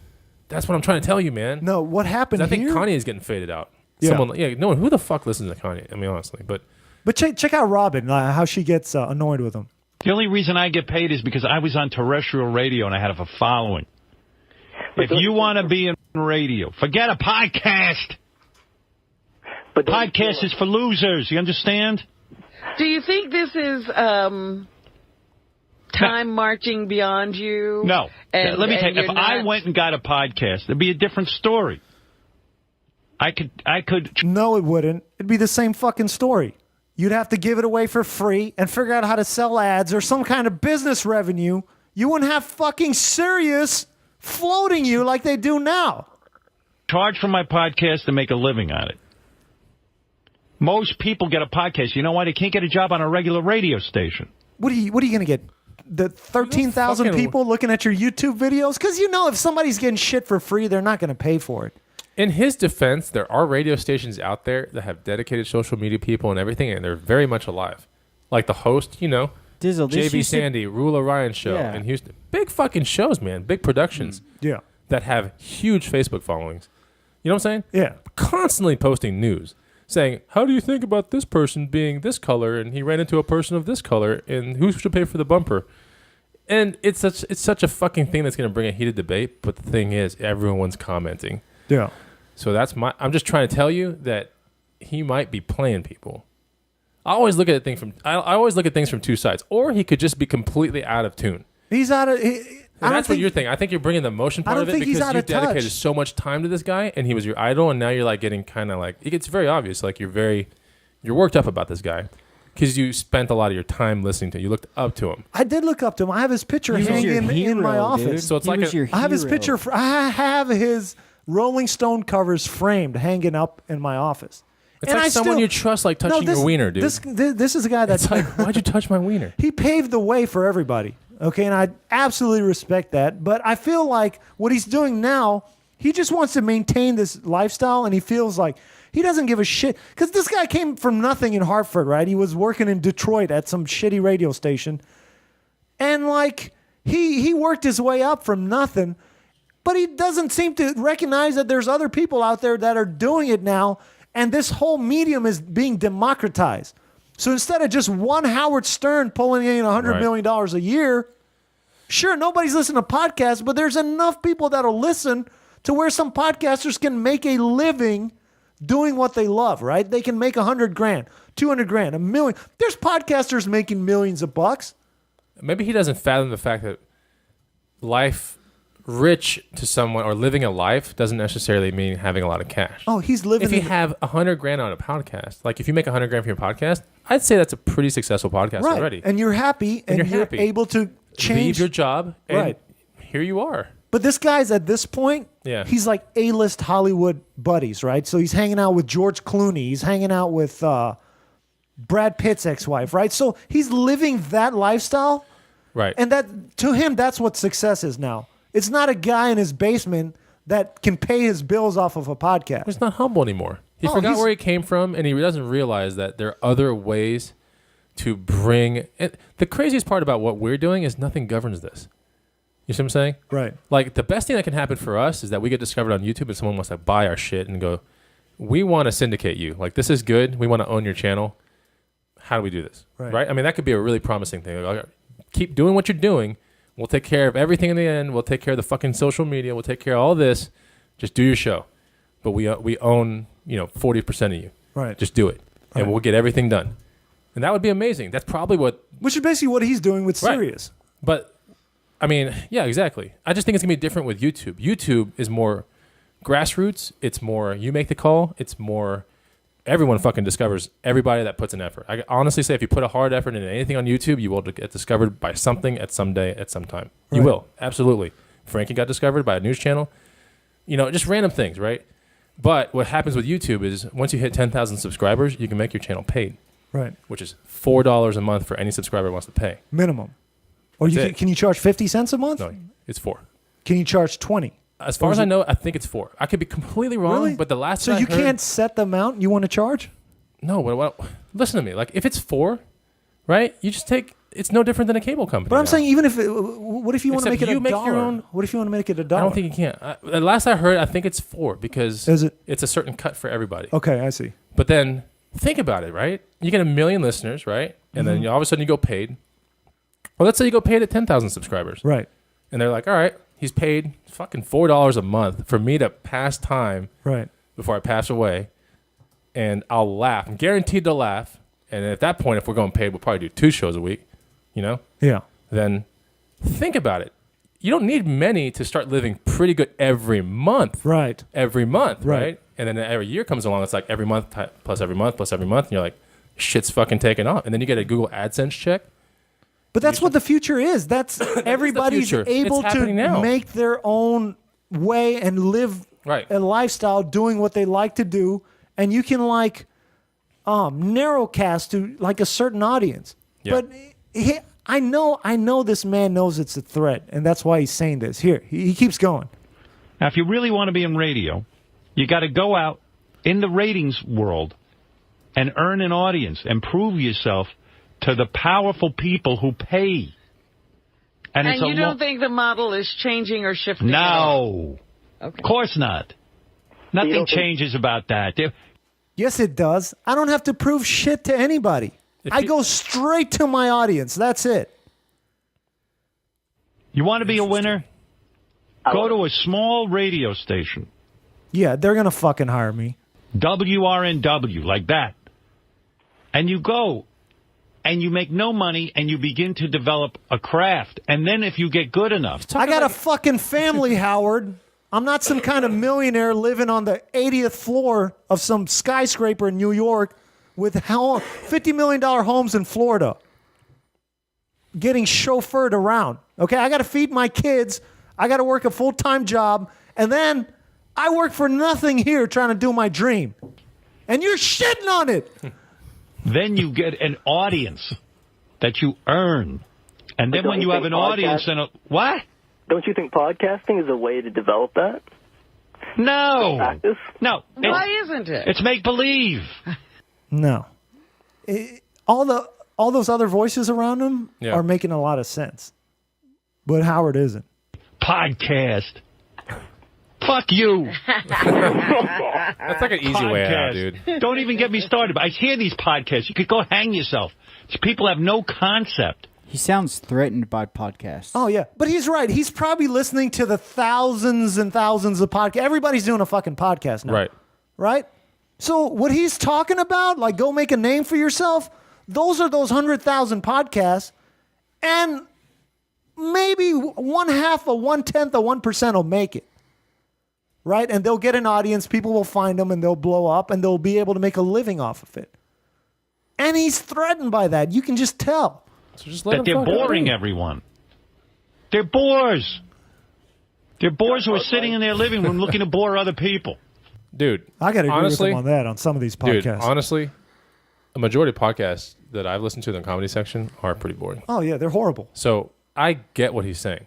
That's what I'm trying to tell you, man. no, what happened I think here? Kanye is getting faded out. Yeah. No one, who the fuck listens to Kanye? I mean, honestly, but But check out Robin, how she gets annoyed with him. The only reason I get paid is because I was on terrestrial radio and I had a following. If you want to be in radio, forget a podcast. But Podcast is for losers. You understand? Do you think this is time marching beyond you? No. And, Let me tell and you, if you're I not- went and got a podcast, it'd be a different story. I could. No, it wouldn't. It'd be the same fucking story. You'd have to give it away for free and figure out how to sell ads or some kind of business revenue. You wouldn't have fucking Sirius floating you like they do now. Charge for my podcast to make a living on it. Most people get a podcast. You know why? They can't get a job on a regular radio station. What are you going to get? the 13,000 fucking- people looking at your YouTube videos? Because you know if somebody's getting shit for free, they're not going to pay for it. In his defense, there are radio stations out there that have dedicated social media people and everything, and they're very much alive. Like the host, you know, Dizzle, this JV used to- Sandy, Rule Orion show Yeah. in Houston. Big fucking shows, man. Big productions Yeah. that have huge Facebook followings. You know what I'm saying? Yeah. Constantly posting news saying, how do you think about this person being this color and he ran into a person of this color and who should pay for the bumper? And it's such a fucking thing that's going to bring a heated debate. But the thing is, everyone's commenting. Yeah. So I'm just trying to tell you that he might be playing people. I always look at things from two sides. Or he could just be completely out of tune. He's out of. And that's what you're thinking. I think you're bringing the emotion part of it because you dedicated so much time to this guy and he was your idol, and now you're like getting kind of like, it's very obvious. Like you're worked up about this guy because you spent a lot of your time listening to him. You looked up to him. I did look up to him. I have his picture He was your hanging in hero, my dude. office. So it's He like was your I have his hero. picture. I have his Rolling Stone covers framed, hanging up in my office. It's like someone you trust, like touching your wiener, dude. This is a guy that's It's like, why'd you touch my wiener? he paved the way for everybody. Okay, and I absolutely respect that. But I feel like what he's doing now, he just wants to maintain this lifestyle, and he feels like he doesn't give a shit. Because this guy came from nothing in Hartford, right? He was working in Detroit at some shitty radio station. And like he worked his way up from nothing, but he doesn't seem to recognize that there's other people out there that are doing it now, and this whole medium is being democratized. So instead of just one Howard Stern pulling in $100 million a year, sure, nobody's listening to podcasts, but there's enough people that'll listen to where some podcasters can make a living doing what they love, right? They can make 100 grand, 200 grand, $1 million. There's podcasters making millions of bucks. Maybe he doesn't fathom the fact that life rich to someone or living a life doesn't necessarily mean having a lot of cash. Oh, he's living. If you have 100 grand on a podcast, like if you make 100 grand from your podcast, I'd say that's a pretty successful podcast right, already. and you're happy, and you're happy. able to change leave your job, and right. here you are. But this guy's at this point, he's like A-list Hollywood buddies, right? So he's hanging out with George Clooney. He's hanging out with Brad Pitt's ex-wife, right? So he's living that lifestyle. Right. And that to him, that's what success is now. It's not a guy in his basement that can pay his bills off of a podcast. He's not humble anymore. He forgot where he came from, and he doesn't realize that there are other ways to bring... And the craziest part about what we're doing is nothing governs this. You see what I'm saying? Right. Like, the best thing that can happen for us is that we get discovered on YouTube and someone wants to buy our shit and go, we want to syndicate you. Like, this is good. We want to own your channel. How do we do this? Right? I mean, that could be a really promising thing. Like, keep doing what you're doing. We'll take care of everything in the end. We'll take care of the fucking social media. We'll take care of all this. Just do your show. But we own, 40% of you. Right. Just do it. Right. And we'll get everything done. And that would be amazing. That's probably what... Which is basically what he's doing with Sirius. But, I mean, yeah, exactly. I just think it's going to be different with YouTube. YouTube is more grassroots. It's more you make the call. It's more... Everyone fucking discovers everybody that puts an effort. I honestly say if you put a hard effort into anything on YouTube, you will get discovered by something at some day, at some time. You will. Absolutely. Frankie got discovered by a news channel. Just random things, right? But what happens with YouTube is once you hit 10,000 subscribers, you can make your channel paid. Right. Which is $4 a month for any subscriber who wants to pay. Minimum. Or can you charge 50 cents a month? No, it's 4. Can you charge 20? As far as I know, I think it's 4. I could be completely wrong, Really? but the last So time I you heard, can't set the amount you want to charge? No, listen to me. Like if it's 4, right? You just take. It's no different than a cable company. But I'm now. saying even if what if you want to make Except it you $1? make your own- What if you want to make it $1? I don't think you can. The last I heard, I think it's 4 because Is it? it's a certain cut for everybody. Okay, I see. But then think about it, right? You get 1 million listeners, right? And then all of a sudden you go paid. Well, let's say you go paid at 10,000 subscribers. Right. And they're like, all right, he's paid fucking $4 a month for me to pass time Right. before I pass away. And I'll laugh. I'm guaranteed to laugh. And at that point, if we're going paid, we'll probably do 2 shows a week, Yeah. Then think about it. You don't need many to start living pretty good every month. Right. Every month, Right. right? And then every year comes along, it's like every month plus every month plus every month. And you're like, shit's fucking taking off. And then you get a Google AdSense check. But that's what the future is. That's everybody's future. able It's to happening now. make their own way and live a lifestyle doing what they like to do. And you can narrowcast to like a certain audience. Yeah. But I know this man knows it's a threat, and that's why he's saying this. Here, he keeps going. Now, if you really want to be in radio, you got to go out in the ratings world and earn an audience and prove yourself to the powerful people who pay. And And you don't think the model is changing or shifting? at all? No. Okay. Of course not. Nothing changes about that. Yes, it does. I don't have to prove shit to anybody. I go straight to my audience. That's it. You want to be a winner? Go to a small radio station. Yeah, they're going to fucking hire me. WRNW, like that. And you go, and you make no money, and you begin to develop a craft. And then if you get good enough... I got a fucking family, Howard. I'm not some kind of millionaire living on the 80th floor of some skyscraper in New York with $50 million homes in Florida getting chauffeured around. Okay, I got to feed my kids. I got to work a full-time job. And then I work for nothing here trying to do my dream. And you're shitting on it. Then you get an audience that you earn. And then when you have an audience and what? Don't you think podcasting is a way to develop that? No. Practice? No. Why isn't it? It's make-believe. No. All those other voices around him are making a lot of sense. But Howard isn't. Podcast. Fuck you. That's like an easy way out, dude. Don't even get me started. I hear these podcasts. You could go hang yourself. These people have no concept. He sounds threatened by podcasts. Oh, yeah. But he's right. He's probably listening to the thousands and thousands of podcasts. Everybody's doing a fucking podcast now. Right. Right? So what he's talking about, like go make a name for yourself, those are those 100,000 podcasts. And maybe 1/2 or 1/10 or 1% will make it. Right? And they'll get an audience. People will find them and they'll blow up and they'll be able to make a living off of it. And he's threatened by that. You can just tell. So just let That they're boring everyone. They're bores. They're bores who are sitting in their living room looking to bore other people. Dude, I got to agree with honestly, him on that on some of these podcasts. Dude, honestly, a majority of podcasts that I've listened to in the comedy section are pretty boring. Oh, yeah, they're horrible. So I get what he's saying.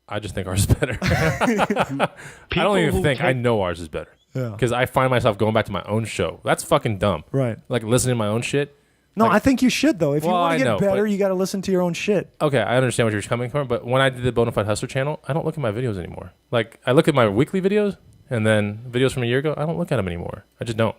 I just think ours is better. I don't even think I know ours is better. Yeah. Because I find myself going back to my own show. That's fucking dumb. Right. Like listening to my own shit. No, Like, I think you should, though. If you Well, want I to get know, better, but- you got to listen to your own shit. Okay, I understand where you're coming from, but when I did the Bonafide Hustler channel, I don't look at my videos anymore. Like, I look at my weekly videos, and then videos from a year ago, I don't look at them anymore. I just don't.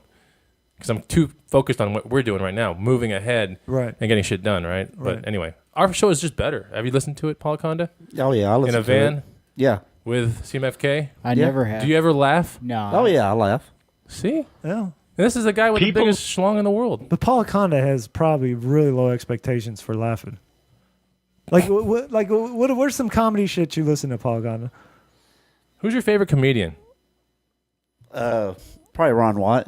Because I'm too focused on what we're doing right now, moving ahead Right. and getting shit done, right? Right. But anyway, our show is just better. Have you listened to it, Paul Conda? Oh, yeah. I listen In a to it. van Yeah. with CMFK? I never have. Do you ever laugh? No. Oh, yeah. I laugh. See? Yeah. And this is the guy with People- the biggest schlong in the world. But Paul Conda has probably really low expectations for laughing. Like, what's some comedy shit you listen to, Paul Conda? Who's your favorite comedian? Probably Ron White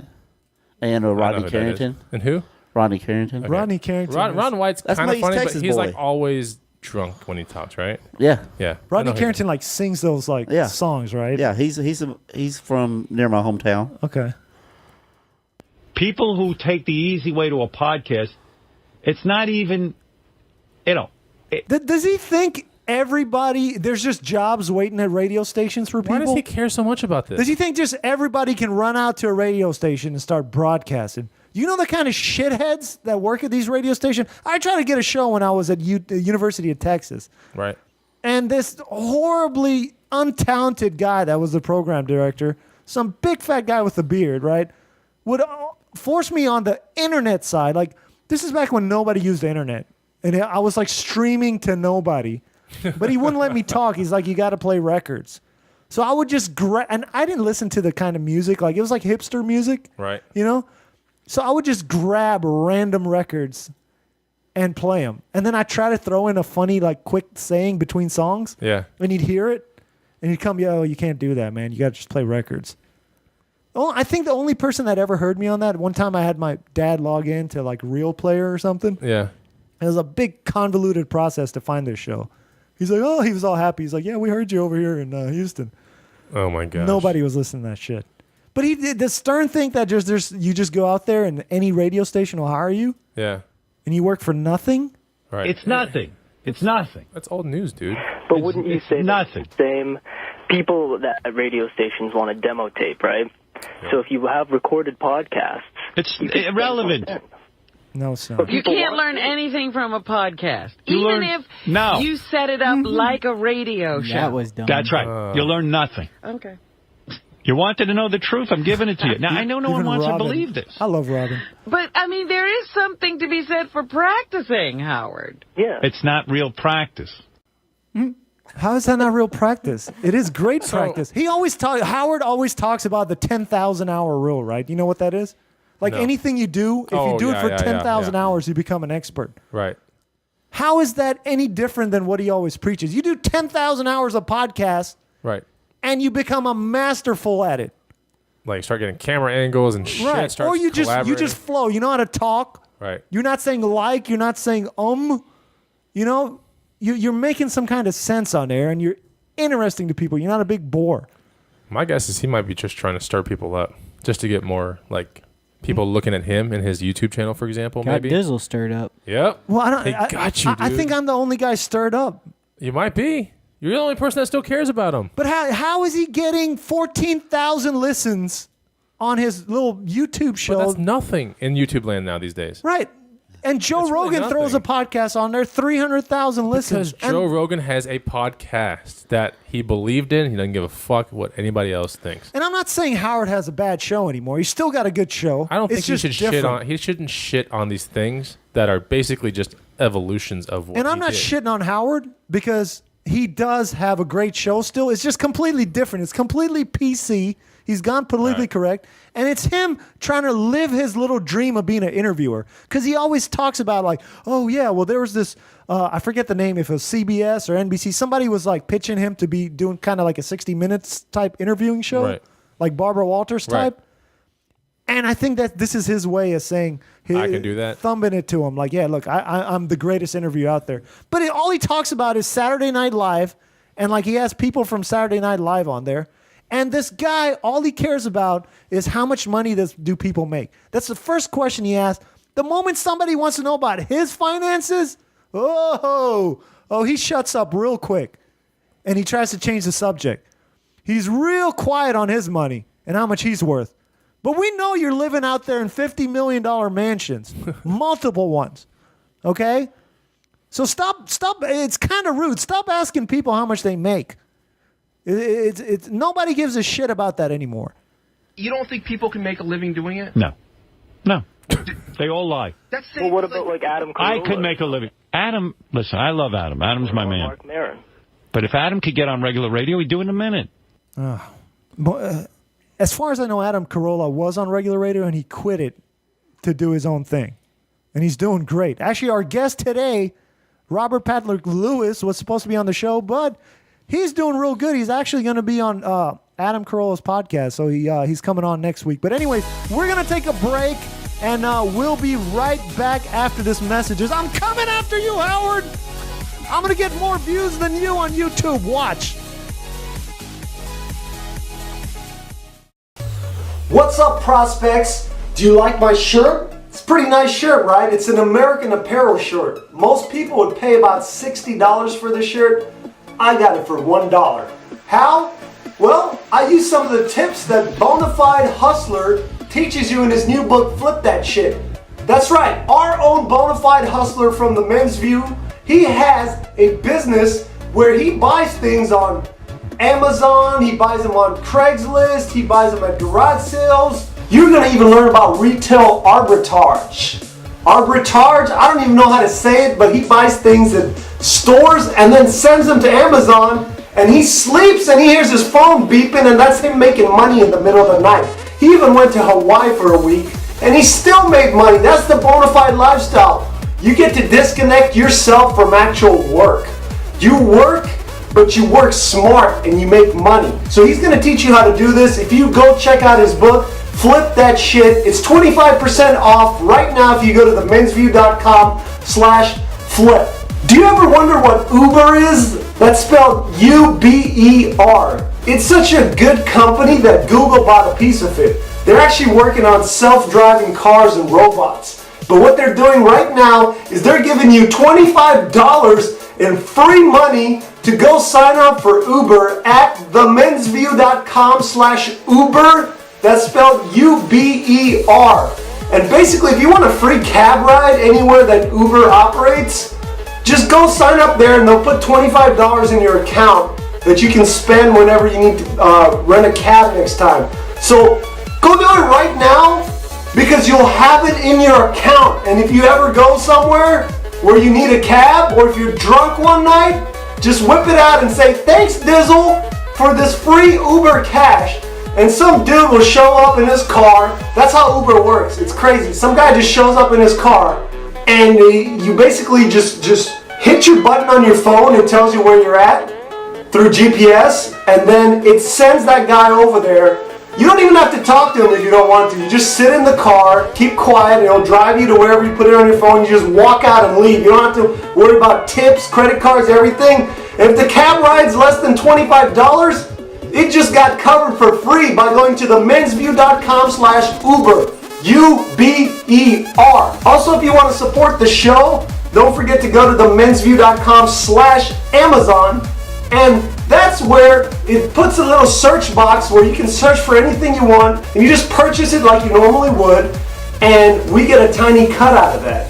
and I know Rodney who that is. Carrington. And who? Rodney Carrington. Okay. Rodney Carrington. Ron White's That's kind of my East funny, Texas but he's boy. like always drunk when he talks, right? Yeah. Yeah. Rodney I know who Carrington like sings those like Yeah. songs, right? Yeah. He's from near my hometown. Okay. People who take the easy way to a podcast, it's not even, you know. Does he think everybody, there's just jobs waiting at radio stations for people? Why does he care so much about this? Does he think just everybody can run out to a radio station and start broadcasting? You know the kind of shitheads that work at these radio stations? I tried to get a show when I was at the University of Texas. Right. And this horribly untalented guy that was the program director, some big fat guy with a beard, right, would force me on the internet side. Like, this is back when nobody used the internet. And I was like streaming to nobody. But he wouldn't let me talk. He's like, you got to play records. So I would just and I didn't listen to the kind of music. Like, it was like hipster music. Right. You know? So I would just grab random records and play them. And then I try to throw in a funny, like, quick saying between songs. Yeah. And he'd hear it. And he'd come, yo, you can't do that, man. You got to just play records. Oh, I think the only person that ever heard me on that, one time I had my dad log in to, like, Real Player or something. Yeah. It was a big convoluted process to find this show. He's like, oh, he was all happy. He's like, yeah, we heard you over here in Houston. Oh my gosh. Nobody was listening to that shit. But he did the Stern think that you just go out there and any radio station will hire you Yeah. and you work for nothing. Right. It's nothing. It's nothing. That's old news, dude. But wouldn't you say nothing? the same people that at radio stations want a demo tape, right? Yeah. So if you have recorded podcasts, it's irrelevant. No, it's not. You can't learn anything from a podcast, even if you set it up like a radio show. That was dumb. That's right. You learn nothing. Okay. You wanted to know the truth? I'm giving it to you. Now, I know no one wants to believe this. I love Robin. But, I mean, there is something to be said for practicing, Howard. Yeah. It's not real practice. How is that not real practice? It is great practice. Howard always talks about the 10,000-hour rule, right? You know what that is? Like anything you do, if you do it for 10,000 hours, you become an expert. Right. How is that any different than what he always preaches? You do 10,000 hours of podcast. Right. And you become a masterful at it. Like start getting camera angles and shit. Right. Or you just flow. You know how to talk. Right. You're not saying like. You're not saying You know, you're making some kind of sense on there, and you're interesting to people. You're not a big bore. My guess is he might be just trying to stir people up, just to get more like people looking at him and his YouTube channel, for example. Got maybe Dizzle stirred up. Yep. Well, He got you, dude. I think I'm the only guy stirred up. You might be. You're the only person that still cares about him. But how is he getting 14,000 listens on his little YouTube show? But that's nothing in YouTube land now these days. Right. And Joe Rogan throws a podcast on there, 300,000 listens. Because Joe Rogan has a podcast that he believed in. He doesn't give a fuck what anybody else thinks. And I'm not saying Howard has a bad show anymore. He's still got a good show. I don't think it's he just should shit on. He shouldn't shit on these things that are basically just evolutions of what. And I'm not shitting on Howard because he does have a great show still. It's just completely different. It's completely PC. He's gone politically correct. And it's him trying to live his little dream of being an interviewer. Because he always talks about like, oh, yeah, well, there was this, I forget the name, if it was CBS or NBC. Somebody was like pitching him to be doing kind of like a 60 Minutes type interviewing show. Right. Like Barbara Walters type. Right. And I think that this is his way of saying, I can do that. Thumbing it to him. Like, yeah, look, I'm the greatest interview out there. But all he talks about is Saturday Night Live. And like he has people from Saturday Night Live on there. And this guy, all he cares about is how much money do people make. That's the first question he asks. The moment somebody wants to know about his finances, he shuts up real quick. And he tries to change the subject. He's real quiet on his money and how much he's worth. But we know you're living out there in $50 million mansions, multiple ones, okay? So stop. It's kind of rude. Stop asking people how much they make. It's nobody gives a shit about that anymore. You don't think people can make a living doing it? No. They all lie. Well, what about like Adam Carolla? I could make a living. Adam, listen, I love Adam. Adam's my man. Mark Maron. But if Adam could get on regular radio, he'd do it in a minute. As far as I know, Adam Carolla was on regular radio, and he quit it to do his own thing. And he's doing great. Actually, our guest today, Robert Patrick Lewis, was supposed to be on the show, but he's doing real good. He's actually going to be on Adam Carolla's podcast, so he's coming on next week. But anyway, we're going to take a break, and we'll be right back after this message. I'm coming after you, Howard. I'm going to get more views than you on YouTube. Watch. What's up, prospects? Do you like my shirt? It's a pretty nice shirt, right? It's an American Apparel shirt. Most people would pay about $60 for this shirt. I got it for $1. How? Well, I use some of the tips that Bonafide Hustler teaches you in his new book, Flip That Shit. That's right, our own Bonafide Hustler from the Men's View, he has a business where he buys things on Amazon, he buys them on Craigslist, he buys them at garage sales. You're going to even learn about retail arbitrage. Arbitrage, I don't even know how to say it, but he buys things at stores and then sends them to Amazon, and he sleeps and he hears his phone beeping, and that's him making money in the middle of the night. He even went to Hawaii for a week and he still made money. That's the Bonafide Lifestyle. You get to disconnect yourself from actual work. You work, but you work smart and you make money. So he's going to teach you how to do this. If you go check out his book, Flip That Shit, it's 25% off right now if you go to themensview.com/flip. Do you ever wonder what Uber is? That's spelled U-B-E-R. It's such a good company that Google bought a piece of it. They're actually working on self-driving cars and robots. But what they're doing right now is they're giving you $25 in free money to go sign up for Uber at themensview.com/Uber. That's spelled UBER. And basically, if you want a free cab ride anywhere that Uber operates, just go sign up there and they'll put $25 in your account that you can spend whenever you need to rent a cab next time. So go do it right now because you'll have it in your account. And if you ever go somewhere where you need a cab, or if you're drunk one night, just whip it out and say, thanks Dizzle for this free Uber cash. And some dude will show up in his car. That's how Uber works. It's crazy. Some guy just shows up in his car and you basically just hit your button on your phone. It tells you where you're at through GPS, and then it sends that guy over there. You don't even have to talk to him if you don't want to. You just sit in the car, keep quiet, and he'll drive you to wherever you put it on your phone. You just walk out and leave. You don't have to worry about tips, credit cards, everything. And if the cab ride's less than $25, it just got covered for free by going to themensview.com/Uber. UBER. Also, if you want to support the show, don't forget to go to themensview.com/Amazon. And that's where it puts a little search box where you can search for anything you want, and you just purchase it like you normally would, and we get a tiny cut out of that.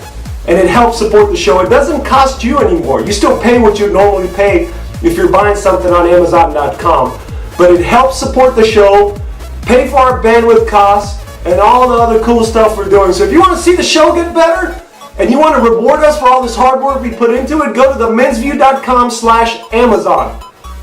And it helps support the show. It doesn't cost you anymore. You still pay what you normally pay if you're buying something on Amazon.com. But it helps support the show, pay for our bandwidth costs, and all the other cool stuff we're doing. So if you want to see the show get better, and you want to reward us for all this hard work we put into it, go to themensview.com/Amazon.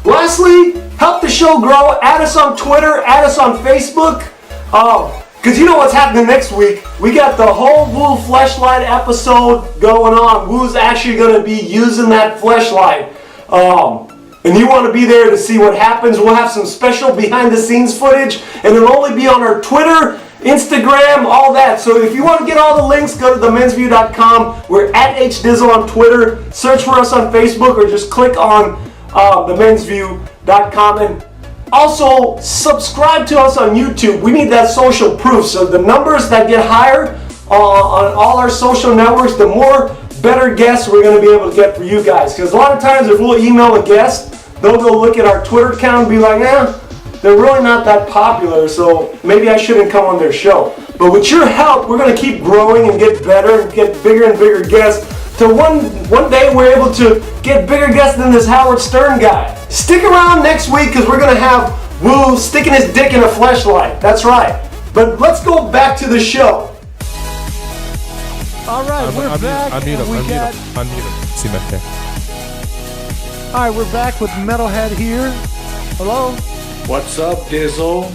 Lastly, help the show grow. Add us on Twitter, add us on Facebook. Because you know what's happening next week. We got the whole Woo Fleshlight episode going on. Woo's actually going to be using that fleshlight. And you want to be there to see what happens. We'll have some special behind the scenes footage, and it'll only be on our Twitter, Instagram, all that. So if you want to get all the links, go to themensview.com. We're at HDizzle on Twitter. Search for us on Facebook, or just click on themensview.com. And also subscribe to us on YouTube. We need that social proof. So the numbers that get higher on all our social networks, the more better guests we're going to be able to get for you guys. Because a lot of times if we'll email a guest, they'll go look at our Twitter account and be like, they're really not that popular, so maybe I shouldn't come on their show. But with your help, we're going to keep growing and get better and get bigger and bigger guests. Till one day we're able to get bigger guests than this Howard Stern guy. Stick around next week because we're going to have Woo sticking his dick in a fleshlight. That's right. But let's go back to the show. All right, we're back. Unmute him. See my thing. All right, we're back with Metalhead here. Hello? What's up, Dizzle?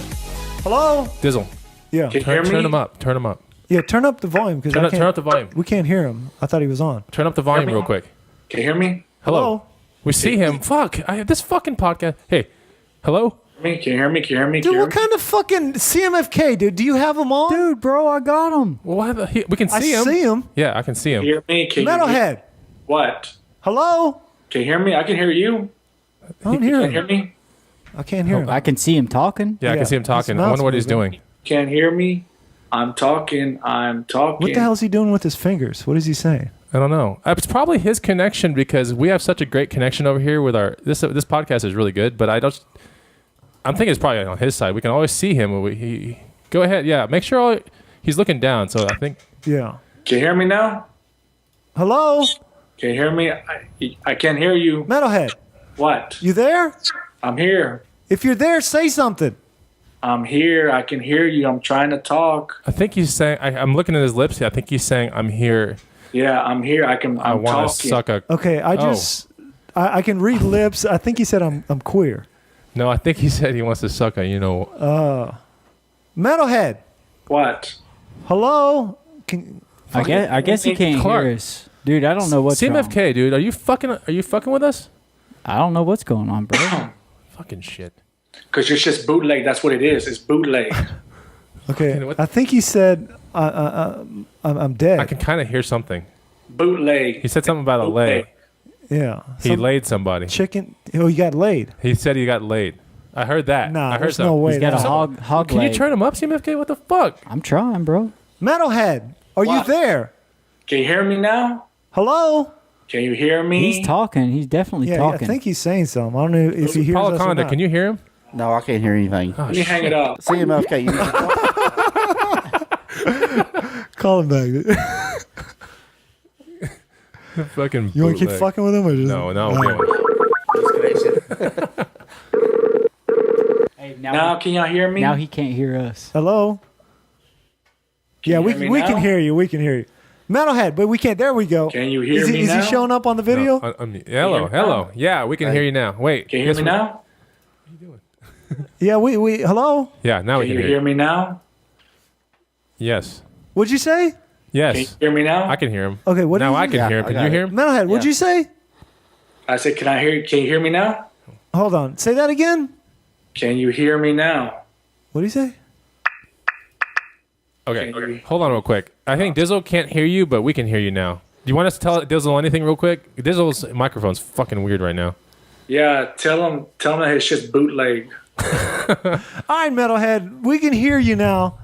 Hello? Dizzle. Yeah. Can you hear me? Turn him up. Turn him up. Yeah, turn up the volume. Turn up the volume. We can't hear him. I thought he was on. Turn up the volume real quick. Can you hear me? Hello. We see him. Fuck. I have this fucking podcast. Hey. Hello? Can you hear me? Can you hear me? Dude, what kind of fucking CMFK, dude? Do you have him on? Dude, bro, I got him. Well, we can see him. I see him. Yeah, I can see him. Can you hear me? Metalhead. What? Hello? Can you hear me? I can hear you. I don't hear him. Can you hear me? I can't hear him. I can see him talking. Yeah, I can see him talking. I wonder what he's doing. Can't hear me? I'm talking. What the hell is he doing with his fingers? What is he saying? I don't know. It's probably his connection because we have such a great connection over here with our this podcast is really good, but I'm thinking it's probably on his side. We can always see him. Go ahead. Yeah, make sure he's looking down. So I think. Yeah. Can you hear me now? Hello? Can you hear me? I can't hear you. Metalhead. What? You there? I'm here. If you're there, say something. I'm here. I can hear you. I'm trying to talk. I think he's saying. I'm looking at his lips. I think he's saying, "I'm here." Yeah, I'm here. I want to suck a. Okay, I can read lips. I think he said I'm queer. No, I think he said he wants to suck a. Metalhead. What? Hello. I guess he can't hear us, dude. I don't know what's CMFK, wrong. dude. Are you fucking with us? I don't know what's going on, bro. Fucking shit. Because you're just bootleg. That's what it is. It's bootleg. Okay. I think he said I'm dead. I can kind of hear something. Bootleg. He said something about a lay. Yeah. He laid somebody. Chicken. Oh, he got laid. He said he got laid. I heard that. Nah, I heard there's no way. He's got a hog Can leg. you turn him up, CMFK? What the fuck? I'm trying, bro. Metalhead, are you there? Can you hear me now? Hello? Can you hear me? He's talking. He's definitely talking. I think he's saying something. I don't know if he hears us or not. Can you hear him? No, I can't hear anything. Oh, Let me hang it up. CMFK, you need to Call him back. Fucking You want to keep bootleg. fucking with him? Or just, No. Hey, Now, can y'all hear me? Now he can't hear us. Hello? Can Yeah, you we hear me we now? can hear you. We can hear you. Metalhead, but we can't. There we go. Can you hear is he, me Is now? he showing up on the video? No, hello. Yeah, we can hear you now. Wait. Can you hear me now? Yeah, we hello? Yeah, now we Can can you hear me now? Yes. What'd you say? Can you Yes. hear me now? I can hear him. Okay, what Now did I you can hear him. Can you hear him? Metalhead, what'd you say? I said, can you hear me now? Hold on. Say that again. Can you hear me now? What'd he say? Okay. Hold on real quick. I think Dizzle can't hear you, but we can hear you now. Do you want us to tell Dizzle anything real quick? Dizzle's microphone's fucking weird right now. Yeah, tell him that his shit's bootleg. All right, Metalhead, we can hear you now.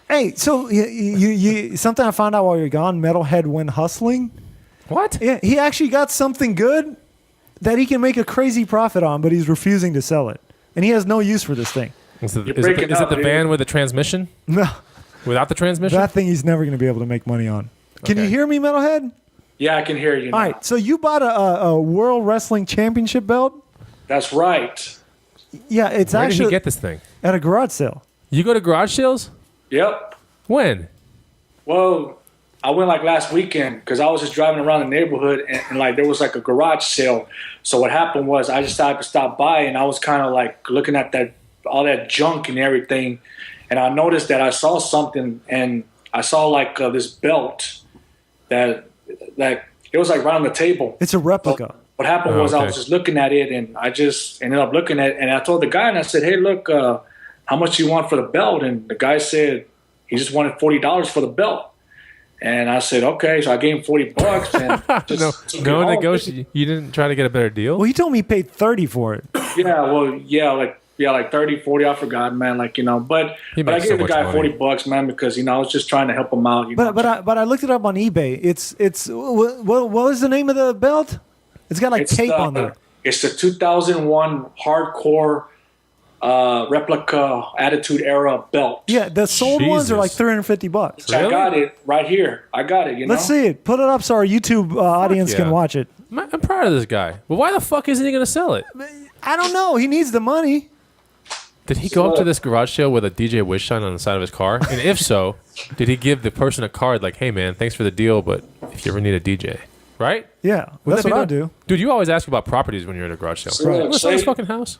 Hey, so you something I found out while you're gone, Metalhead went hustling. What? Yeah, he actually got something good that he can make a crazy profit on, but he's refusing to sell it. And he has no use for this thing. Is it the van with the transmission? No. Without the transmission? That thing he's never going to be able to make money on. Can you hear me, Metalhead? Yeah, I can hear you now. All right, so you bought a World Wrestling Championship belt? That's right. Yeah, it's Where actually did he get this thing? at a garage sale. You go to garage sales? Yep. When? Well, I went like last weekend because I was just driving around the neighborhood and like there was like a garage sale. So what happened was I decided to stop by and I was kind of like looking at all that junk and everything. And I noticed that I saw something and I saw like this belt that it was like right on the table. It's a replica. So what happened was I was just looking at it and I just ended up looking at it and I told the guy and I said, hey, look, how much you want for the belt? And the guy said he just wanted $40 for the belt. And I said, okay. So I gave him $40 and just took it home. negotiation. You didn't try to get a better deal? Well, he told me he paid $30 for it. Like 30, 40, I forgot, man. Like, but I gave the guy $40, man, because, I was just trying to help him out. But I looked it up on eBay. It's what was the name of the belt? It's got tape on there. It's the 2001 hardcore replica Attitude Era belt. Yeah, the sold ones are like $350. Really? I got it right here. I got it. Let's see it. Put it up so our YouTube audience can watch it. I'm proud of this guy. Well, why the fuck isn't he going to sell it? I don't know. He needs the money. Did he go up to this garage sale with a DJ Wish sign on the side of his car? And if so, did he give the person a card like, hey, man, thanks for the deal, but if you ever need a DJ, right? Yeah, that's what I do. Dude, you always ask about properties when you're at a garage sale. Right. What's this fucking house?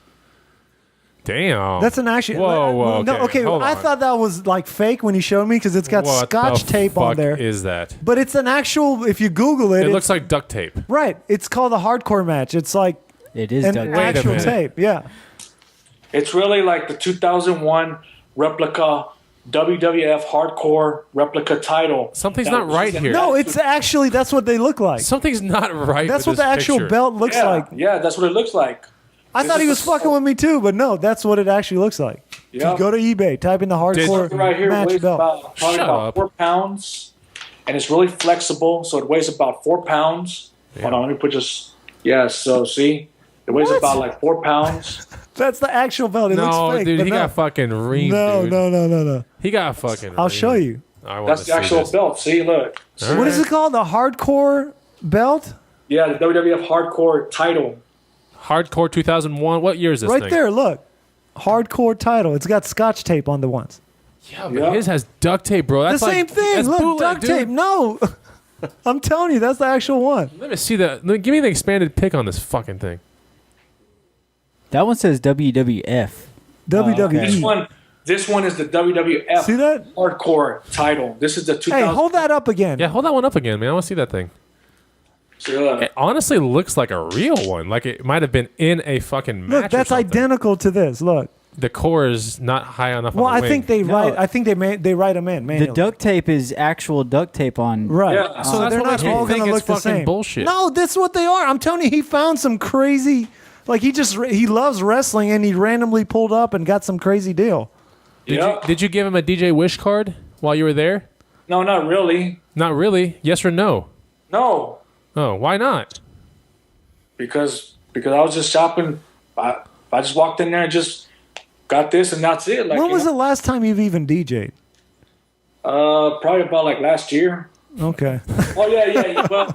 Damn. That's an actual. Whoa. No, okay. I thought that was like fake when you showed me because it's got scotch tape on there. What is that? But it's an actual. If you Google it, it looks like duct tape. Right. It's called a hardcore match. It's like it is an actual tape. Yeah. It's really like the 2001 replica WWF hardcore replica title. Something's not right here. No, it's actually that's what they look like. Something's not right. That's what the actual belt looks like. Yeah, that's what it looks like. I thought he was fucking with me too, but no, that's what it actually looks like. If you go to eBay, type in the hardcore right here match weighs belt. about 4 pounds, and it's really flexible, so it weighs about 4 pounds. Yeah. Hold on, let me put just so see, it weighs about like 4 pounds. That's the actual belt. It looks fake. Dude, he got fucking reamed. No. He got fucking. I'll show you. That's the actual belt. See, look. What is it called? The hardcore belt? Yeah, the WWF hardcore title. Hardcore 2001. What year is this right thing? There, look. Hardcore title. It's got scotch tape on the ones. Yeah, but his has duct tape, bro. That's the same thing. That's Look, bootleg, duct tape. No. I'm telling you, that's the actual one. Let me see that. Give me the expanded pic on this fucking thing. That one says WWF. WWE. This one is the WWF see that? hardcore title. This is the 2000. Hey, hold that up again. Yeah, hold that one up again, man. I want to see that thing. It honestly looks like a real one. Like it might have been in a fucking match. Look, that's identical to this. Look. The core is not high enough. Well, on the I think they write. I think they write them in manually. The duct tape is actual duct tape on. Right. Yeah. So they're not all going to look the same. Bullshit. No, that's what they are. I'm telling you, he found some crazy. Like he loves wrestling, and he randomly pulled up and got some crazy deal. Did you give him a DJ Wish card while you were there? No, not really. Not really. Yes or no? No. Oh, why not? Because I was just shopping. I just walked in there and just got this and that's it. Like, when was the last time you've even DJ'd? Probably about like last year. Okay. Oh yeah. Well,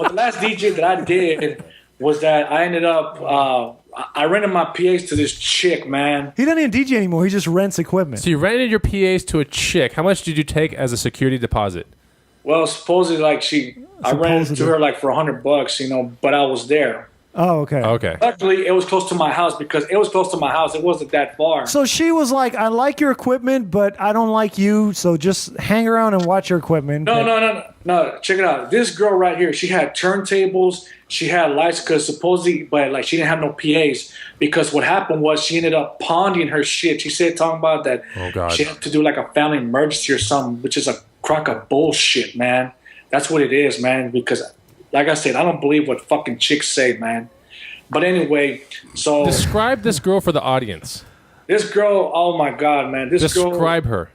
the last DJ that I did was that I ended up I rented my PAs to this chick, man. He doesn't even DJ anymore. He just rents equipment. So you rented your PAs to a chick. How much did you take as a security deposit? Well, supposedly, like I rented to her like for $100, but I was there. Oh, okay. Okay. Luckily, it was close to my house because it was close to my house. It wasn't that far. So she was like, I like your equipment, but I don't like you, so just hang around and watch your equipment. No. Check it out. This girl right here, she had turntables. She had lights because supposedly, but like she didn't have no PAs because what happened was she ended up pawning her shit. She said, talking about that she had to do like a family emergency or something, which is a crock of bullshit, man. That's what it is, man, because like I said, I don't believe what fucking chicks say, man. But anyway, so... Describe this girl for the audience. This girl, oh my God, man. Describe her.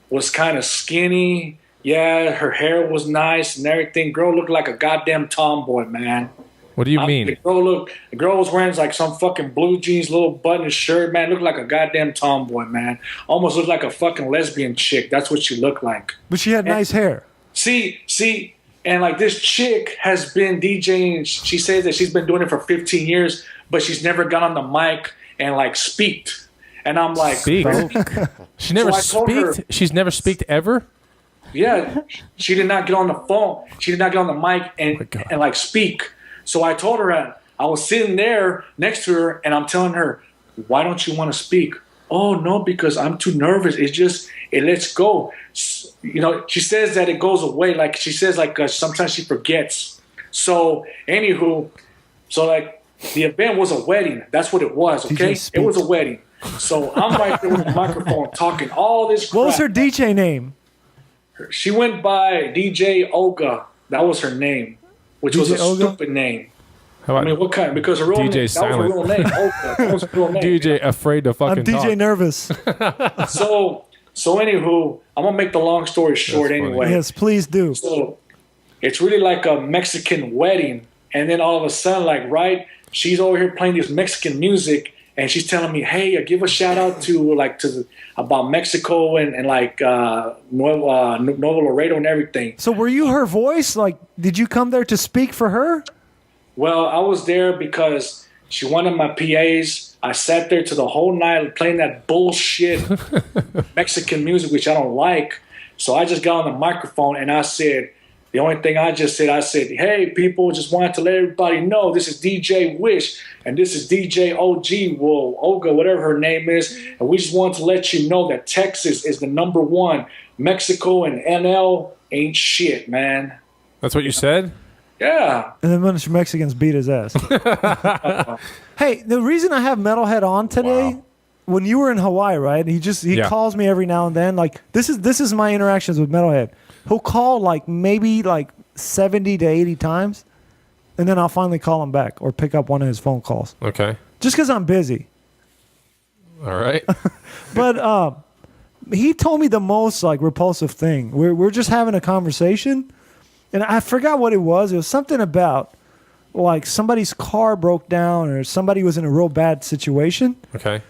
Was kind of skinny. Yeah, her hair was nice and everything. Girl looked like a goddamn tomboy, man. What do you mean? The girl was wearing like some fucking blue jeans, little button shirt, man. Looked like a goddamn tomboy, man. Almost looked like a fucking lesbian chick. That's what she looked like. But she had nice hair. See... And like this chick has been DJing. She says that she's been doing it for 15 years, but she's never got on the mic and like speaked. And I'm like, she never speaked. She's never speaked ever. Yeah, she did not get on the phone. She did not get on the mic and like speak. So I told her, I was sitting there next to her, and I'm telling her, why don't you want to speak? Oh no, because I'm too nervous. It lets go. She says that it goes away. Like she says, like sometimes she forgets. So, anywho, like the event was a wedding. That's what it was. Okay, it was a wedding. So I'm right there with the microphone talking all this crap. What was her DJ name? She went by DJ Olga. That was her name, which DJ was a Olga? stupid name. How about what kind? Because her real DJ name. Silent. That was her real name. Olga. That was her real name. DJ afraid to fucking I'm DJ talk. Nervous. So anywho, I'm gonna make the long story short anyway. Yes, please do. So it's really like a Mexican wedding, and then all of a sudden, she's over here playing this Mexican music, and she's telling me, "Hey, give a shout out to about Mexico and Nuevo Laredo and everything." So were you her voice? Like, did you come there to speak for her? Well, I was there because she wanted my PAs. I sat there to the whole night playing that bullshit Mexican music, which I don't like. So I just got on the microphone and I said, the only thing I said, hey, people, just wanted to let everybody know this is DJ Wish and this is DJ OG, Olga, whatever her name is. And we just want to let you know that Texas is the #1. Mexico and NL ain't shit, man. That's what you said? Yeah. And then a bunch of Mexicans beat his ass. Hey, the reason I have Metalhead on today, when you were in Hawaii, right? He calls me every now and then. Like this is my interactions with Metalhead. He'll call maybe 70 to 80 times, and then I'll finally call him back or pick up one of his phone calls. Okay. Just because I'm busy. All right. But he told me the most repulsive thing. We're just having a conversation. And I forgot what it was. It was something about somebody's car broke down or somebody was in a real bad situation. Okay.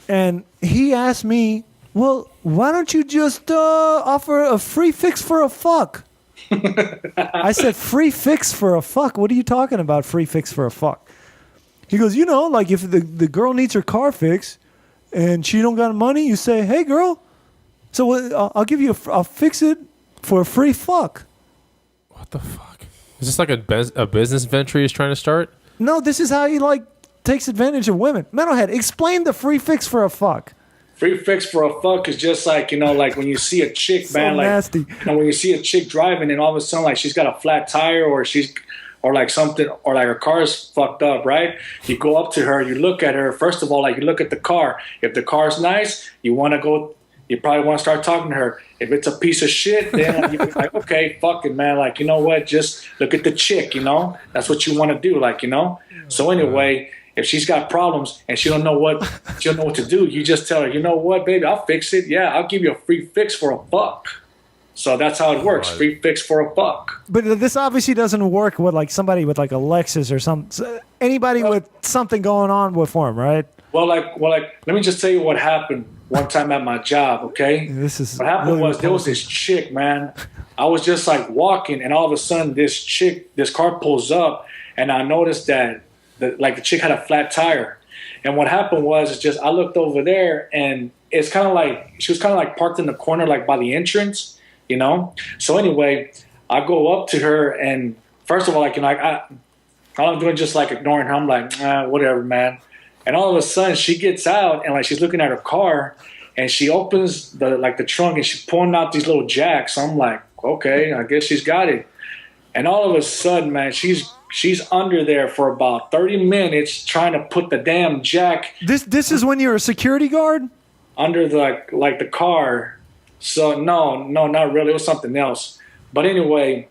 And he asked me, well, why don't you just offer a free fix for a fuck? I said, free fix for a fuck? What are you talking about, free fix for a fuck? He goes, if the girl needs her car fixed and she don't got money, you say, hey, girl, so I'll give you I'll fix it for a free fuck. What the fuck? Is this like a business venture he's trying to start? No, this is how he takes advantage of women. Metalhead, explain the free fix for a fuck. Free fix for a fuck is just when you see a chick, So man, nasty. When you see a chick driving and all of a sudden she's got a flat tire or something or her car's fucked up, right? You go up to her, you look at her. First of all, you look at the car. If the car's nice, you probably want to start talking to her. If it's a piece of shit, then you're like, okay, fucking man, you know what? Just look at the chick, That's what you want to do, So anyway, if she's got problems and she don't know what to do, you just tell her, you know what, baby, I'll fix it. Yeah, I'll give you a free fix for a buck. So that's how it works. Free fix for a fuck. But this obviously doesn't work with like somebody with like a Lexus or anybody with something going on with for him, right? Well, let me just tell you what happened one time at my job, okay? What happened was there was this chick, man. I was just like walking, and all of a sudden this car pulls up, and I noticed that the chick had a flat tire. And what happened was just I looked over there, and it's kind of like she was kind of like parked in the corner, like by the entrance. You know, so anyway, I go up to her, and first of all, like, all I'm doing just like ignoring her. I'm like, whatever, man. And all of a sudden, she gets out, and like she's looking at her car, and she opens the trunk, and she's pulling out these little jacks. So I'm like, okay, I guess she's got it. And all of a sudden, man, she's under there for about 30 minutes trying to put the damn jack. This is when you're a security guard? Under the car. So no, not really. It was something else. But anyway,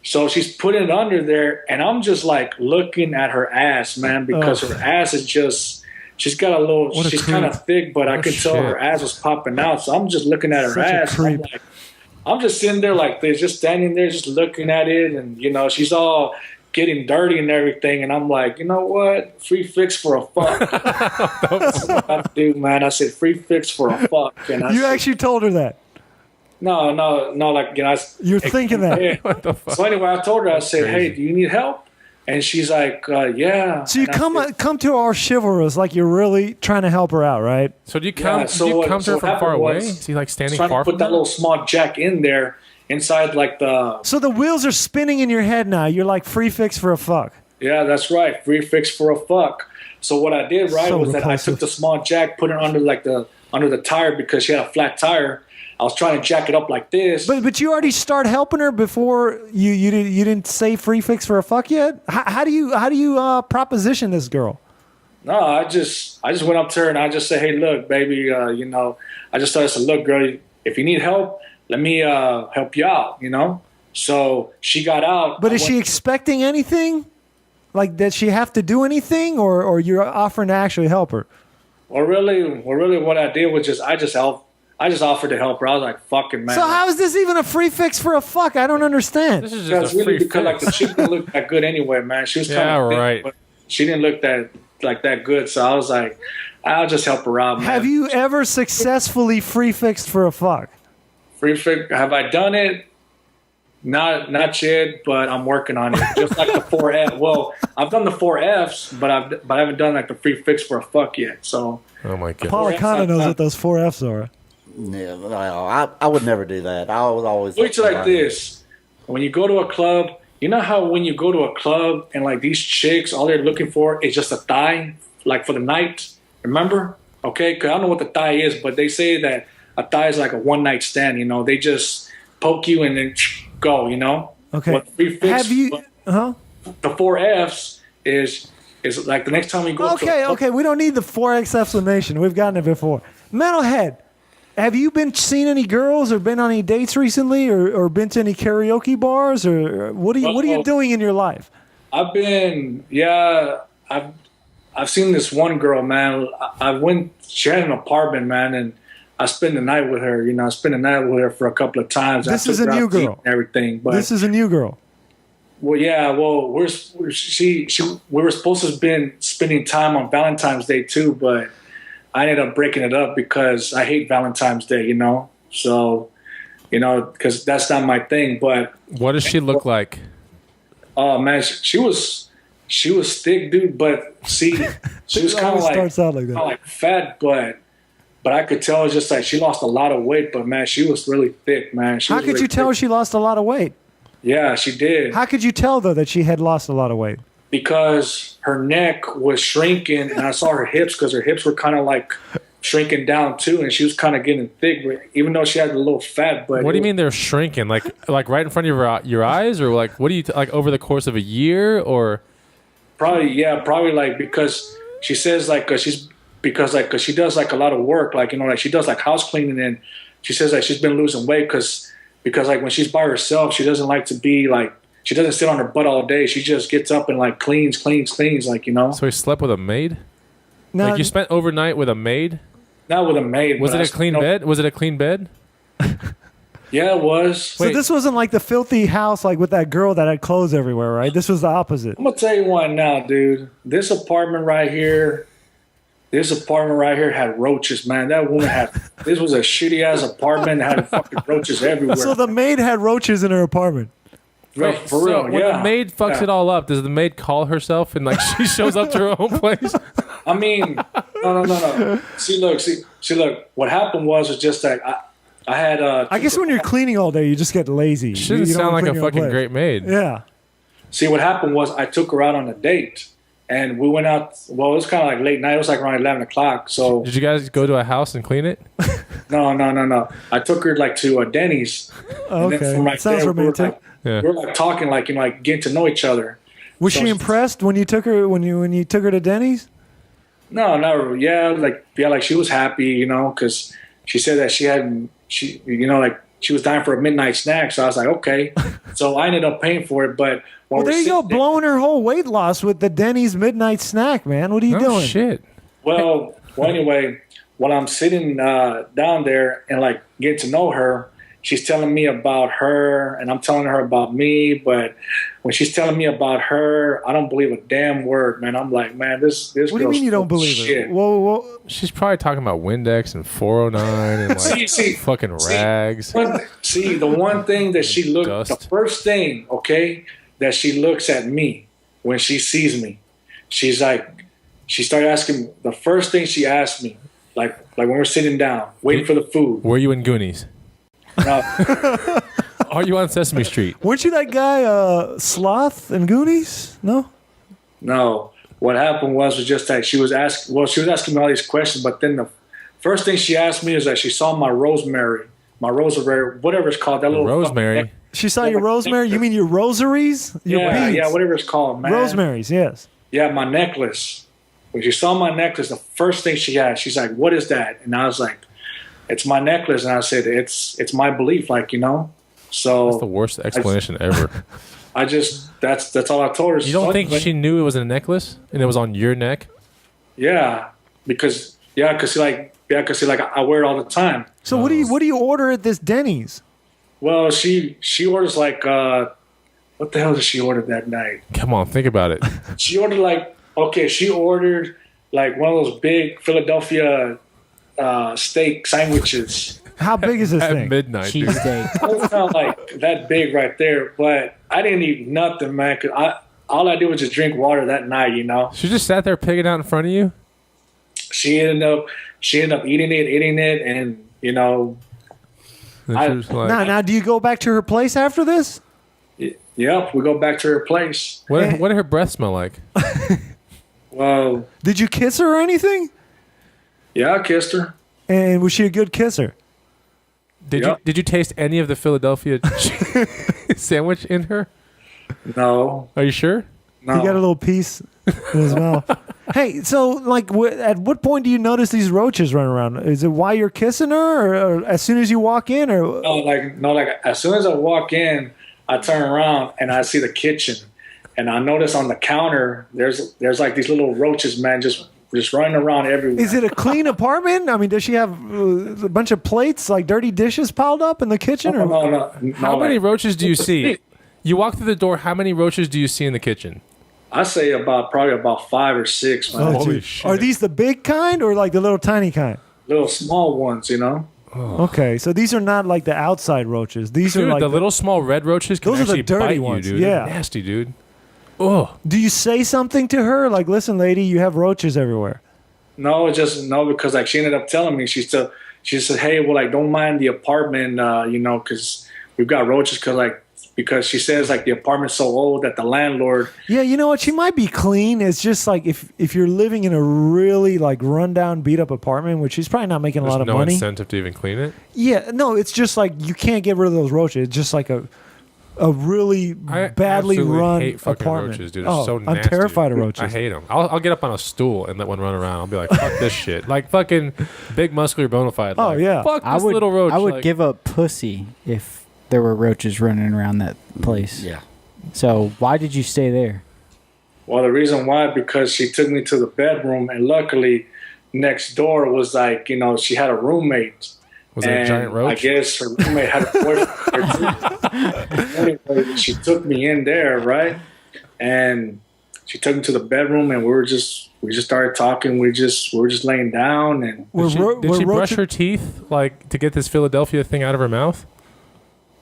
so she's putting it under there, and I'm just like looking at her ass, man, because her ass is just, she's got a little, she's kind of thick, but I could tell her ass was popping out. So I'm just looking at her ass. I'm just sitting there like this, just standing there, just looking at it. And, you know, she's all getting dirty and everything. And I'm like, you know what? Free fix for a fuck. That's what I do, man. I said, free fix for a fuck. And you actually told her that? No, like, you know. You're thinking that. What the fuck? So anyway, I told her, I said, hey, do you need help? And she's like, yeah. So you come to our chivalrous like you're really trying to help her out, right? So do you come to her from far away? Is he like standing far from her? Trying to put that little small jack in there inside like the... So the wheels are spinning in your head now. You're like free fix for a fuck. Yeah, that's right. Free fix for a fuck. So what I did, right, was that I took the small jack, put it under the tire because she had a flat tire. I was trying to jack it up like this. But you already start helping her before you didn't say free fix for a fuck yet? How do you proposition this girl? No, I just went up to her and I just said, hey, look, baby, you know, I just started to say, look, girl, if you need help, let me help you out, you know? So she got out. But is she expecting anything? Like, does she have to do anything, or you're offering to actually help her? Well, really, what I did was I just offered to help her. I was like, fucking man. So how is this even a free fix for a fuck? I don't understand. This is just a free because fix. like the chick didn't look that good anyway, man. She was kind of thick, but she didn't look that good. So I was like, I'll just help her out, man. Have you ever successfully free fixed for a fuck? Free fix? Have I done it? Not yet, but I'm working on it. Just like the 4F. Well, I've done the 4Fs, but I haven't done like the free fix for a fuck yet. So. Oh my god. Paula kind of knows what those 4Fs are. Yeah, well, I would never do that. I was always... Look at you like this. When you go to a club, you know how when you go to a club and like these chicks, all they're looking for is just a thigh, like for the night. Remember? Okay? Because I don't know what the thigh is, but they say that a thigh is like a one-night stand, you know? They just poke you and then go, you know? Okay. Have you... The 4Fs is like the next time we go Okay, we don't need the 4X explanation. We've gotten it before. Metalhead. Have you been seeing any girls or been on any dates recently or been to any karaoke bars or what are you doing in your life? I've seen this one girl, man. She had an apartment, man, and I spent the night with her. You know, I spent the night with her for a couple of times. This is a new girl. And everything, but this is a new girl. Well, yeah. Well, we were supposed to have been spending time on Valentine's Day too, but I ended up breaking it up because I hate Valentine's Day, you know? So, you know, because that's not my thing. But what does she look like? Oh, man, she was thick, dude. But see, she was kind of like fat, but I could tell it's just like she lost a lot of weight. But, man, she was really thick, man. How could you tell she lost a lot of weight? Yeah, she did. How could you tell, though, that she had lost a lot of weight? Because her neck was shrinking, and I saw her hips because her hips were kind of like shrinking down too, and she was kind of getting thick, even though she had a little fat. But what do you mean they're shrinking? Like right in front of your eyes, or like what do you like over the course of a year, or? Probably like because she says like cause she does like a lot of work, like you know, like she does like house cleaning, and she says like she's been losing weight because like when she's by herself, she doesn't like to be like. She doesn't sit on her butt all day. She just gets up and like cleans, like, you know. So he slept with a maid? No, like you spent overnight with a maid? Not with a maid. Was it a clean bed? Was it a clean bed? Yeah, it was. So this wasn't like the filthy house like with that girl that had clothes everywhere, right? This was the opposite. I'm gonna tell you one now, dude. This apartment right here had roaches, man. That woman had. This was a shitty ass apartment. That had fucking roaches everywhere. So the maid had roaches in her apartment. Wait, for real, when yeah. the maid fucks it all up, does the maid call herself and like she shows up to her own place? I mean, no. See, look. What happened was just that I had. I guess when you're cleaning all day, you just get lazy. Shouldn't You don't sound like clean a your own fucking place. great maid. Yeah. See, what happened was I took her out on a date, and we went out. Well, it was kind of like late night. It was like around 11 o'clock. So Did you guys go to a house and clean it? no. I took her like to Denny's. Okay. And then from right Sounds there, romantic. Yeah. we were like talking, like like getting to know each other. Was So- she impressed when you took her when you took her to Denny's? No, like she was happy, because she said that she was dying for a midnight snack. So I was like, okay. So I ended up paying for it. But Well, there you go, blowing her whole weight loss with the Denny's midnight snack, man. What are you doing? Shit. Well, anyway, while I'm sitting down there and like getting to know her, she's telling me about her, and I'm telling her about me. But when she's telling me about her, I don't believe a damn word, man. I'm like, man, this. What do you mean you don't believe shit. it? Whoa. She's probably talking about Windex and 409 and like fucking rags. The one thing that she looked, Dust. the first thing, okay, that she looks at me when she sees me, she's like, she started asking, the first thing she asked me, like when we're sitting down, waiting for the food. Were you in Goonies? No, Are you on Sesame Street? Weren't you that guy Sloth and Goonies? No? no. What happened was just that she was asking me all these questions, but then the first thing she asked me is that she saw my rosemary, whatever it's called, that little Rosemary. She saw your rosemary? You mean your rosaries? Your beads? Yeah, whatever it's called, man. Rosemaries, yes. Yeah, my necklace. When she saw my necklace, the first thing she asked, she's like, "What is that?" And I was like, "It's my necklace." And I said, "It's my belief, So That's the worst explanation ever. that's all I told her. You don't think she knew it was a necklace and it was on your neck? Yeah, because I wear it all the time. So what do you order at this Denny's? Well, she orders like what the hell did she order that night? Come on, think about it. She ordered she ordered like one of those big Philadelphia steak sandwiches. How big is this At thing? midnight, dude. Cheesesteak. It's not like that big right there, but I didn't eat nothing, man. All I did was just drink water that night, She just sat there pigging out in front of you? She ended up eating it, and And she was like, Now, do you go back to her place after this? yep, we go back to her place. what did her breath smell like? Well, Did you kiss her or anything? yeah, I kissed her. And was she a good kisser? Did you taste any of the Philadelphia sandwich in her? No, Are you sure? no. He got a little piece in his mouth. Hey, so like, at what point do you notice these roaches running around? Is it while you're kissing her, or as soon as you walk in, or No, as soon as I walk in, I turn around and I see the kitchen, and I notice on the counter there's like these little roaches, man, just running around everywhere. is it a clean apartment? I mean, does she have a bunch of plates, like dirty dishes, piled up in the kitchen? Or? No. How many roaches do you see? You walk through the door, how many roaches do you see in the kitchen? I say probably about 5 or 6, man. Oh, Holy dude. shit. Are these the big kind or like the little tiny kind? Little small ones, Okay, so these are not like the outside roaches. These Dude, are like the little small red roaches can Those are the actually dirty bite ones, you, dude. yeah. They're nasty, dude. Oh, Do you say something to her like, "Listen, lady, you have roaches everywhere"? No, because like she ended up telling me, she said, "Hey, well, like don't mind the apartment, because we've got roaches, because she says like the apartment's so old that the landlord." Yeah, you know what? She might be clean. It's just like if you're living in a really like rundown, beat up apartment, which she's probably not making a there's lot of no money. incentive to even clean it. Yeah, no, it's just like you can't get rid of those roaches. It's just like a really I badly absolutely run hate fucking apartment. roaches, dude. They're Oh, so I'm nasty. terrified of roaches. I hate them. I'll get up on a stool and let one run around. I'll be like, fuck this shit. Like fucking big muscular Bonafide. Oh, like, yeah. Fuck this little roach. I would like, give up pussy if there were roaches running around that place. Yeah. So why did you stay there? Well, the reason why, because she took me to the bedroom, and luckily next door was like, she had a roommate. Was it a giant roach? I guess her roommate had a boyfriend. Anyway, she took me in there, right? And she took me to the bedroom, and we just started talking. We were just laying down, and did she brush her teeth like to get this Philadelphia thing out of her mouth?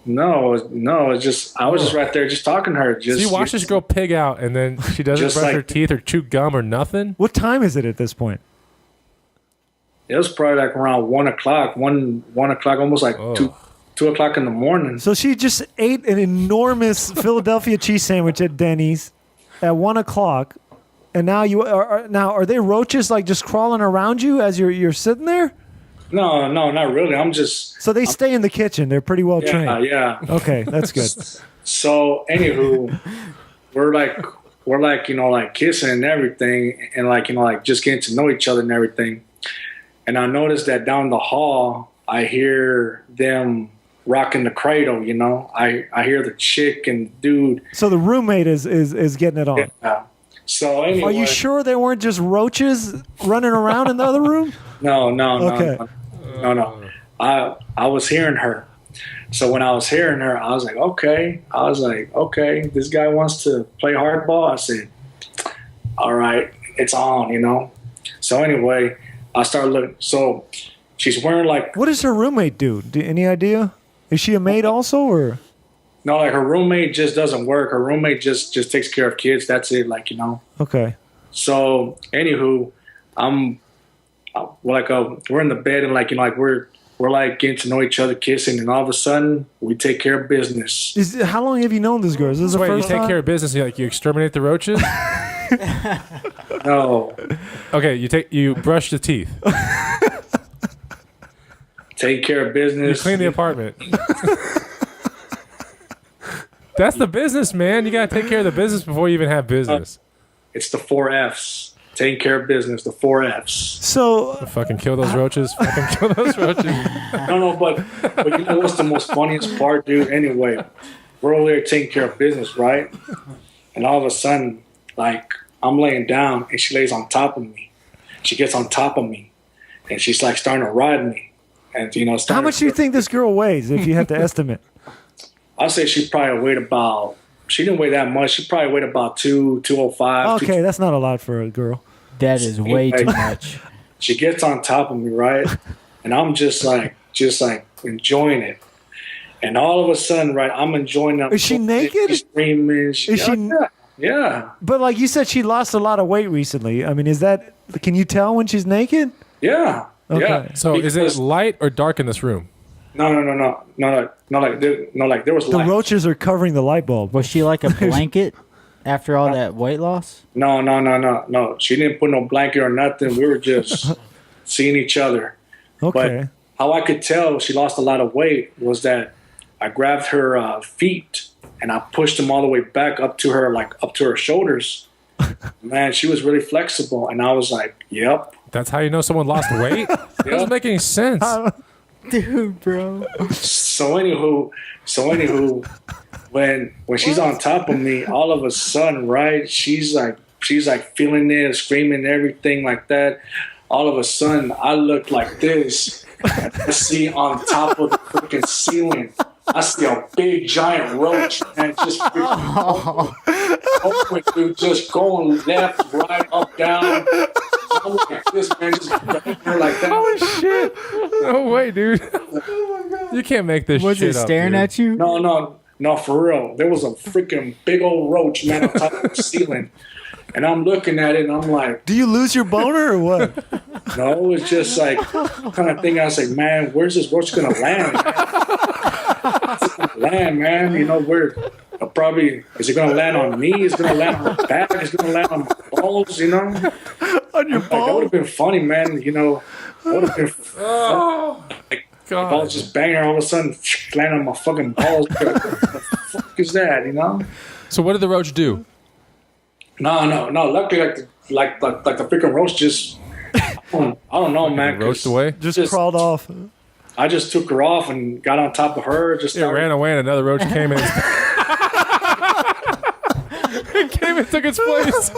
No, it's just I was just right there, just talking to her. Just so you watch this girl pig out, and then she doesn't brush her teeth or chew gum or nothing. What time is it at this point? It was probably like around 1 o'clock, 1 o'clock, almost like 2 o'clock in the morning. So she just ate an enormous Philadelphia cheese sandwich at Denny's at 1 o'clock, and now are they roaches like just crawling around you as you're sitting there? No, not really. So they stay in the kitchen. They're pretty well trained. Yeah. Okay, that's good. So anywho, we're like like kissing and everything, and like just getting to know each other and everything. And I noticed that down the hall, I hear them rocking the cradle. I hear the chick and the dude. So the roommate is getting it on. Yeah. So anyway, are you sure they weren't just roaches running around in the other room? No. Okay. No. I was hearing her. So when I was hearing her, I was like, okay. This guy wants to play hardball. I said, all right, it's on. So anyway, I started looking. So she's wearing like. What does her roommate do? Any idea? Is she a maid also, or? No, like her roommate just doesn't work. Her roommate just takes care of kids. That's it. Okay. So anywho, we're in the bed and we're like getting to know each other, kissing, and all of a sudden we take care of business. How long have you known this girl? Is this the first you take time? care of business? You exterminate the roaches? No. Okay, you brush the teeth. Take care of business. You clean the apartment. That's the business, man. You gotta take care of the business before you even have business. It's the 4 F's. Taking care of business, the 4 F's. So fucking kill those roaches. Fucking kill those roaches. No, but you know what's the most funniest part, dude? Anyway, we're over there taking care of business, right? And all of a sudden, I'm laying down and she lays on top of me. She gets on top of me, and she's starting to ride me. And how much do you think this girl weighs, if you had to estimate? I'd say she probably weighed about. She didn't weigh that much. She probably weighed about 205. Okay, that's not a lot for a girl. That is way too much. She gets on top of me, right? And I'm just enjoying it. And all of a sudden, right, I'm enjoying it. Is she naked? She's screaming. Yeah. But like you said, she lost a lot of weight recently. I mean, can you tell when she's naked? Yeah. Okay. Yeah. So is it light or dark in this room? No. Like there was the light. roaches are covering the light bulb. Was she like a blanket after all that weight loss? No. She didn't put no blanket or nothing. We were just seeing each other. Okay. But how I could tell she lost a lot of weight was that I grabbed her feet and I pushed them all the way back up to her shoulders. Man, she was really flexible, and I was like, "Yep." That's how you know someone lost weight? That doesn't make any sense. Dude, bro. So anywho, when she's on top of me, all of a sudden, right? She's like feeling it, screaming, everything like that. All of a sudden, I look like this. I see on top of the freaking ceiling, I see a big giant roach, and just just going left, right, up, down. I'm like this, man, just her like that. Holy shit! No way, dude. Oh my god! You can't make this. Was shit it up, staring dude. at you? No, for real. There was a freaking big old roach, man, on top of the ceiling. And I'm looking at it, and I'm like... Do you lose your boner or what? No, it was just kind of thing. I was like, man, where's this roach going to land? Man? Where... Probably, is it going to land on me? Is it going to land on my back? Is it going to land on my balls, On your balls? That would have been funny, man. That would have been... God. If I was just banging her, all of a sudden, land on my fucking balls. What the fuck is that, So what did the roach do? No. Luckily, like the freaking roach just... I don't know, man. Roached away? Just crawled off. I just took her off and got on top of her. It ran away and another roach came in. It came and took its place.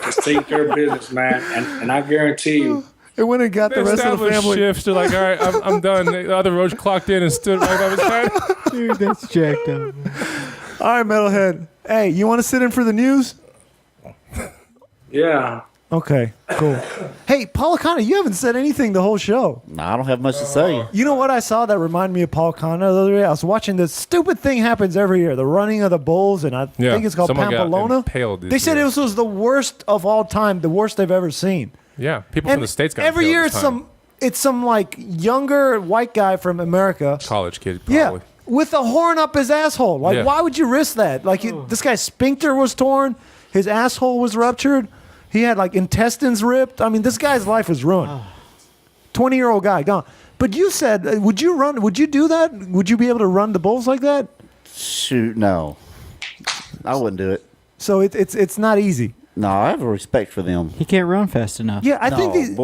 Just taking care of business, man. And I guarantee you, It went and got the rest of the family. Shifts. They're like, all right, I'm done. The other roach clocked in and stood right by his side. Dude, that's jacked up. All right, Metalhead. Hey, you want to sit in for the news? Yeah. Okay, cool. Hey, Paul Conner, you haven't said anything the whole show. No, I don't have much to say. You know what I saw that reminded me of Paul Conner the other day? I was watching this stupid thing happens every year, the running of the bulls, and I think it's called Pamplona. They said it was the worst of all time, the worst they've ever seen. Yeah, people from the States got every year it's some like younger white guy from America. College kid, probably. Yeah, with a horn up his asshole. Like, why would you risk that? Like, this guy's sphincter was torn, his asshole was ruptured. He had like intestines ripped. I mean, this guy's life was ruined. 20-year-old guy gone. But you said, would you run? Would you do that? Would you be able to run the bulls like that? Shoot, no. I wouldn't do it. So it's not easy. No, I have a respect for them. He can't run fast enough. Yeah, I think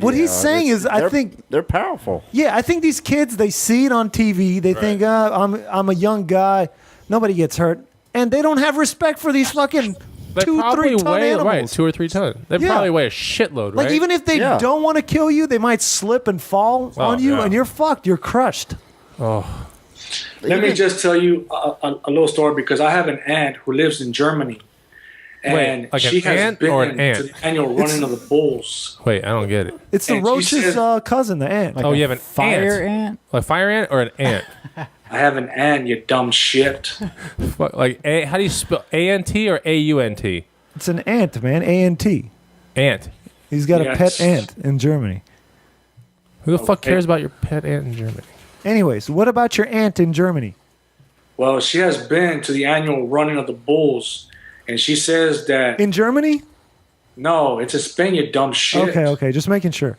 what he's saying is, I think they're powerful. Yeah, I think these kids, they see it on TV. They think, I'm a young guy. Nobody gets hurt, and they don't have respect for these fucking. They 2-3 ton animals. Right, 2 or 3 tons. They probably weigh a shitload, right? Like, even if they don't want to kill you, they might slip and fall on you, and you're fucked. You're crushed. Oh. Let me just tell you a little story, because I have an aunt who lives in Germany. And like she has been or an ant? to the annual running of the bulls. Wait, I don't get it. It's the roach's cousin, the ant. Like you have an fire ant? Like fire ant or an ant? I have an ant, you dumb shit. Like, how do you spell A-N-T or A-U-N-T? It's an ant, man. A-N-T. Ant. He's got a pet ant in Germany. Who the fuck cares about your pet ant in Germany? Anyways, what about your aunt in Germany? Well, she has been to the annual running of the bulls, and she says that... In Germany? No, it's in Spain, you dumb shit. Okay, just making sure.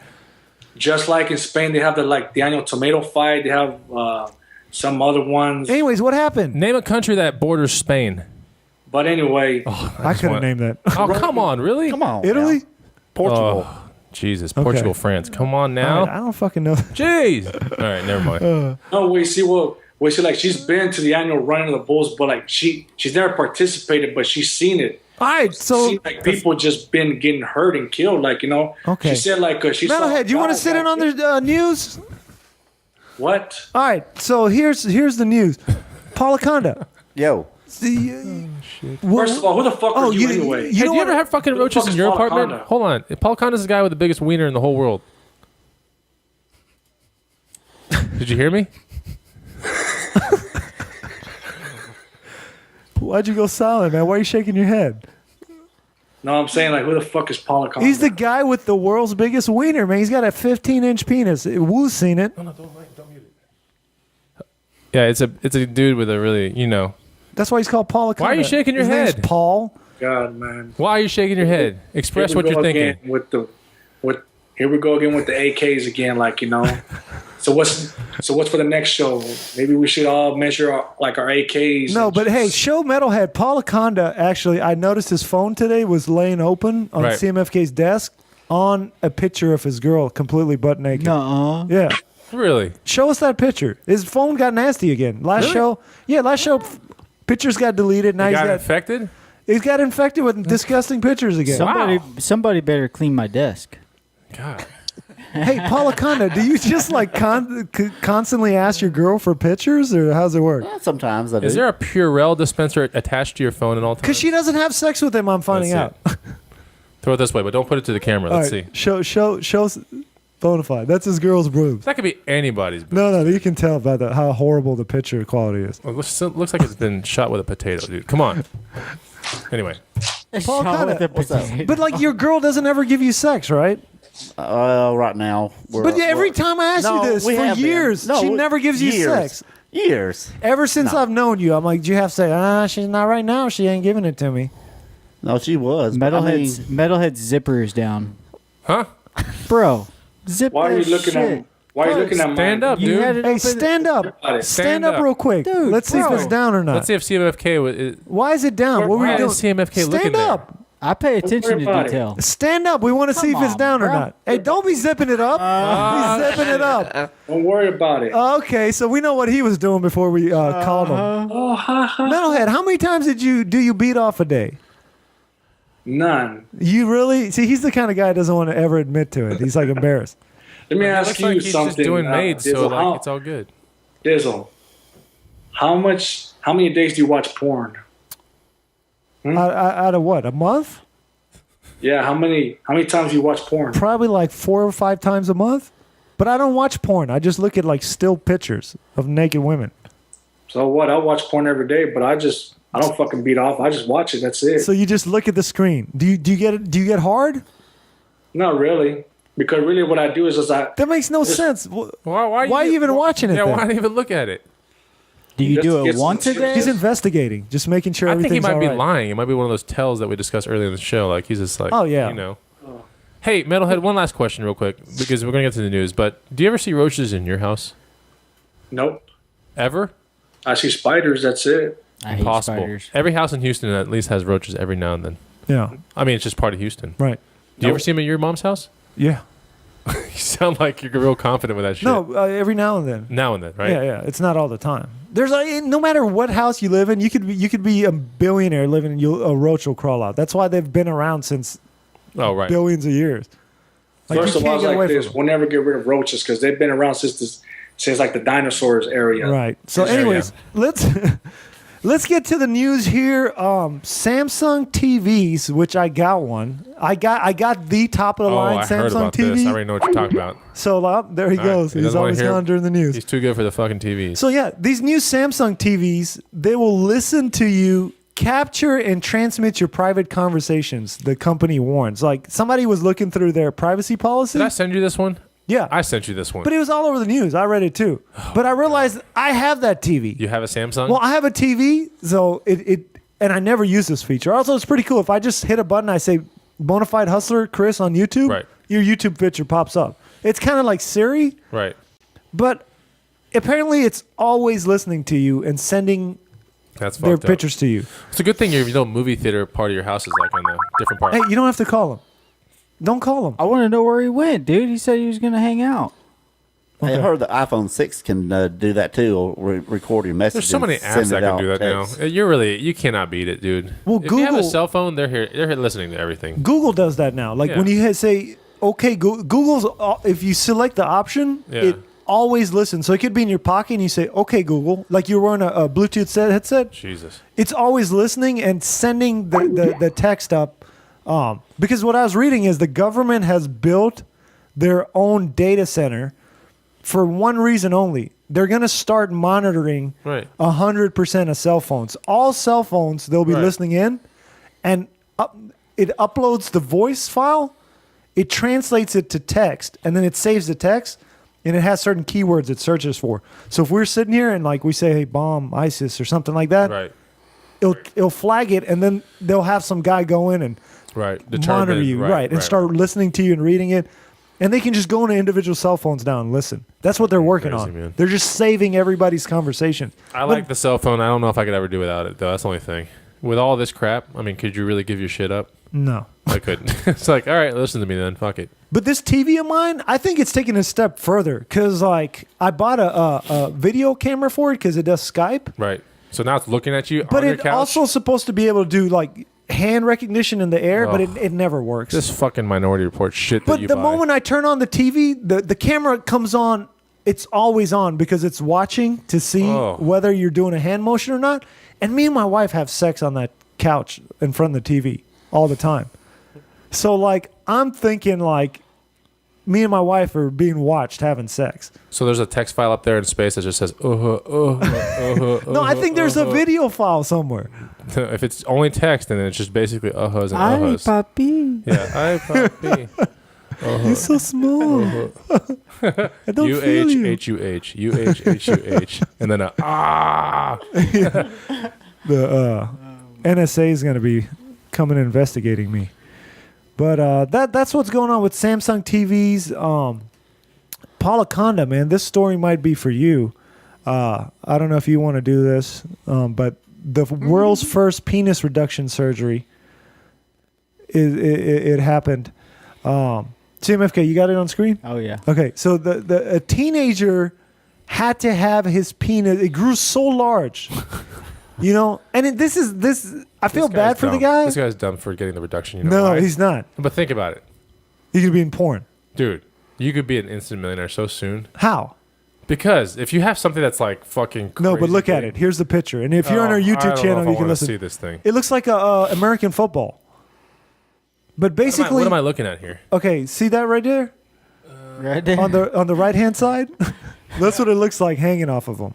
Just like in Spain, they have the annual tomato fight. They have some other ones. Anyways, what happened? Name a country that borders Spain. But anyway... I couldn't name that. Oh, come on, really? Come on. Italy? Now. Portugal. Oh, Jesus. Portugal, France. Come on now. Right, I don't fucking know that. Jeez. All right, never mind. No, we see like she's been to the annual running of the bulls, but like she's never participated, but she's seen it. All right, so seen, like people just been getting hurt and killed, like, you know. Okay. She said like she Metalhead, you want to sit in on the news? What? All right, so here's the news. Paulaconda. Yo. First of all, who the fuck are you anyway? Have you ever had fucking roaches in your apartment? Hold on. Paul Conda's the guy with the biggest wiener in the whole world. Did you hear me? Why'd you go silent, man? Why are you shaking your head? No, I'm saying, like, who the fuck is Paul Conda? He's the guy with the world's biggest wiener, man. He's got a 15-inch penis. Woo's seen it. No, don't mute it. Yeah, it's a dude with a really, you know. That's why he's called Paul Conda. Why are you shaking your His head? name's Paul. God, man. Why are you shaking your head? Express what you're thinking. Here we go again with the AKs again, like, you know. So what's for the next show? Maybe we should all measure our AKs. No, but hey, show Metalhead. Paul Conda, actually, I noticed his phone today was laying open on CMFK's desk on a picture of his girl completely butt naked. Nuh-uh. Yeah. Really? Show us that picture. His phone got nasty again. Last show, pictures got deleted. Now he got infected? He's got infected with disgusting pictures again. Somebody better clean my desk. God. Hey, Paula Conda, do you just like constantly ask your girl for pictures, or how's it work? Yeah, sometimes I do. Is there a Purell dispenser attached to your phone at all times? Because she doesn't have sex with him, I'm finding out. Throw it this way, but don't put it to the camera. Let's see. Show Bonafide. That's his girl's boobs. That could be anybody's boobs. No, you can tell by how horrible the picture quality is. Well, looks like it's been shot with a potato, dude. Come on. Anyway. Paul Conda, but like your girl doesn't ever give you sex, right? Right now. But every time I ask you this, for years, she never gives you sex. Years. Ever since I've known you, I'm like, do you have sex? She's not right now. She ain't giving it to me. No, she was. Metalhead's zipper is down. Huh? Bro, zip Why are you looking at? Why are you looking at? Stand up, dude. Hey, stand up. Stand up real quick. Dude, let's see if it's down or not. Let's see if CMFK. Why is it down? What were you doing? CMFK looking Stand up. I pay attention to detail. Stand up. We want to see if it's down or not. Hey, don't be zipping it up. Be zipping it up. Don't worry about it. Okay, so we know what he was doing before we called him. Metalhead, how many times do you beat off a day? None. You really? See, he's the kind of guy that doesn't want to ever admit to it. He's like embarrassed. Let me ask you he's something. just doing maids, so Dizzle, like, it's all good. Dizzle, how many days do you watch porn? Out of what? A month? Yeah, how many times do you watch porn? Probably like 4 or 5 times a month. But I don't watch porn. I just look at like still pictures of naked women. So what? I watch porn every day, but I don't fucking beat off. I just watch it. That's it. So you just look at the screen. Do you get hard? Not really, because really what I do is that makes no sense. Why are you even watching it? Yeah, then? why even look at it? Do you do it once a day? He's investigating, just making sure I think everything's he might be all right. lying. It might be one of those tells that we discussed earlier in the show. Like he's just like, oh yeah, you know. Hey, Metalhead, one last question real quick, because we're going to get to the news, but do you ever see roaches in your house? Nope. Ever? I see spiders, that's it. Impossible. spiders. Every house in Houston at least has roaches every now and then. Yeah. I mean, it's just part of Houston. Right. Do you ever see them at your mom's house? Yeah. You sound like you're real confident with that shit. No, every now and then. Now and then, right? Yeah. It's not all the time. There's no matter what house you live in, you could be a billionaire living in a roach will crawl out. That's why they've been around since billions of years. Like, First of all, it's like this: we'll never get rid of roaches because they've been around since like the dinosaurs area. Right. So, anyways, let's get to the news here. Samsung TVs, which I got one. I got the top of the line I Samsung heard about TV. this. I already know what you're talking about. So there he goes. He's always gone during the news. He's too good for the fucking TVs. So yeah, these new Samsung TVs, they will listen to you, capture and transmit your private conversations. The company warns. Like somebody was looking through their privacy policy. Did I send you this one? Yeah. I sent you this one. But it was all over the news. I read it too. But I realized I have that TV. You have a Samsung? Well, I have a TV, so and I never use this feature. Also, it's pretty cool. If I just hit a button, I say Bonafide Hustler Chris on YouTube, right. Your YouTube picture pops up. It's kind of like Siri. Right. But apparently it's always listening to you and sending their pictures to you. It's a good thing your movie theater part of your house is like on a different part. Hey, you don't have to call him. Don't call him. I want to know where he went, dude. He said he was going to hang out. Okay. I heard the iPhone 6 can do that too, or record your message. There's so many apps that can do that text. now. You cannot beat it, dude. Well, if Google, you have a cell phone, they're here listening to everything. Google does that now. Like when you say, okay, Google's, if you select the option, it always listens. So it could be in your pocket and you say, okay, Google, like you're wearing a Bluetooth headset. Jesus. It's always listening and sending the text up. Because what I was reading is the government has built their own data center for one reason only. They're going to start monitoring 100% of cell phones. All cell phones, they'll be listening in, and it uploads the voice file, it translates it to text, and then it saves the text, and it has certain keywords it searches for. So if we're sitting here and like we say, hey, bomb, ISIS, or something like that, it'll flag it, and then they'll have some guy go in and monitor you, and start listening to you and reading it. And they can just go into individual cell phones now and listen. That's what they're working on. Man. They're just saving everybody's conversation. I like the cell phone. I don't know if I could ever do without it, though. That's the only thing. With all this crap, I mean, could you really give your shit up? No. I couldn't. It's like, all right, listen to me then. Fuck it. But this TV of mine, I think it's taking a step further. Because, like, I bought a video camera for it because it does Skype. Right. So now it's looking at you but on your couch? But it's also supposed to be able to do, like, hand recognition in the air, but it never works. This fucking Minority Report shit that you buy. But the moment I turn on the TV, the camera comes on. It's always on because it's watching to see whether you're doing a hand motion or not. And me and my wife have sex on that couch in front of the TV all the time. So, like, I'm thinking, like, me and my wife are being watched having sex. So there's a text file up there in space that just says, No, I think there's a video file somewhere. If it's only text, then it's just basically and Ay, papi. Yeah, ay, papi. You're so small. I don't feel you. U-H-H-U-H. U-H-H-U-H. And then The NSA is going to be coming and investigating me. But that's what's going on with Samsung TVs. Paula Conda, man, this story might be for you. I don't know if you want to do this, but the world's first penis reduction surgery, it happened. CMFK, you got it on screen? Oh, yeah. Okay, so a teenager had to have his penis, it grew so large You know, and this. I feel bad for the guy. This guy's dumb for getting the reduction. You know no, why? he's not. But think about it. He could be in porn. Dude, you could be an instant millionaire so soon. How? Because if you have something that's like fucking crazy no, but look at it. Here's the picture. And if you're on our YouTube channel, you can listen. See this thing. It looks like a American football. But basically, what am I looking at here? Okay, see that right there? Right there. On the right hand side? That's what it looks like hanging off of him.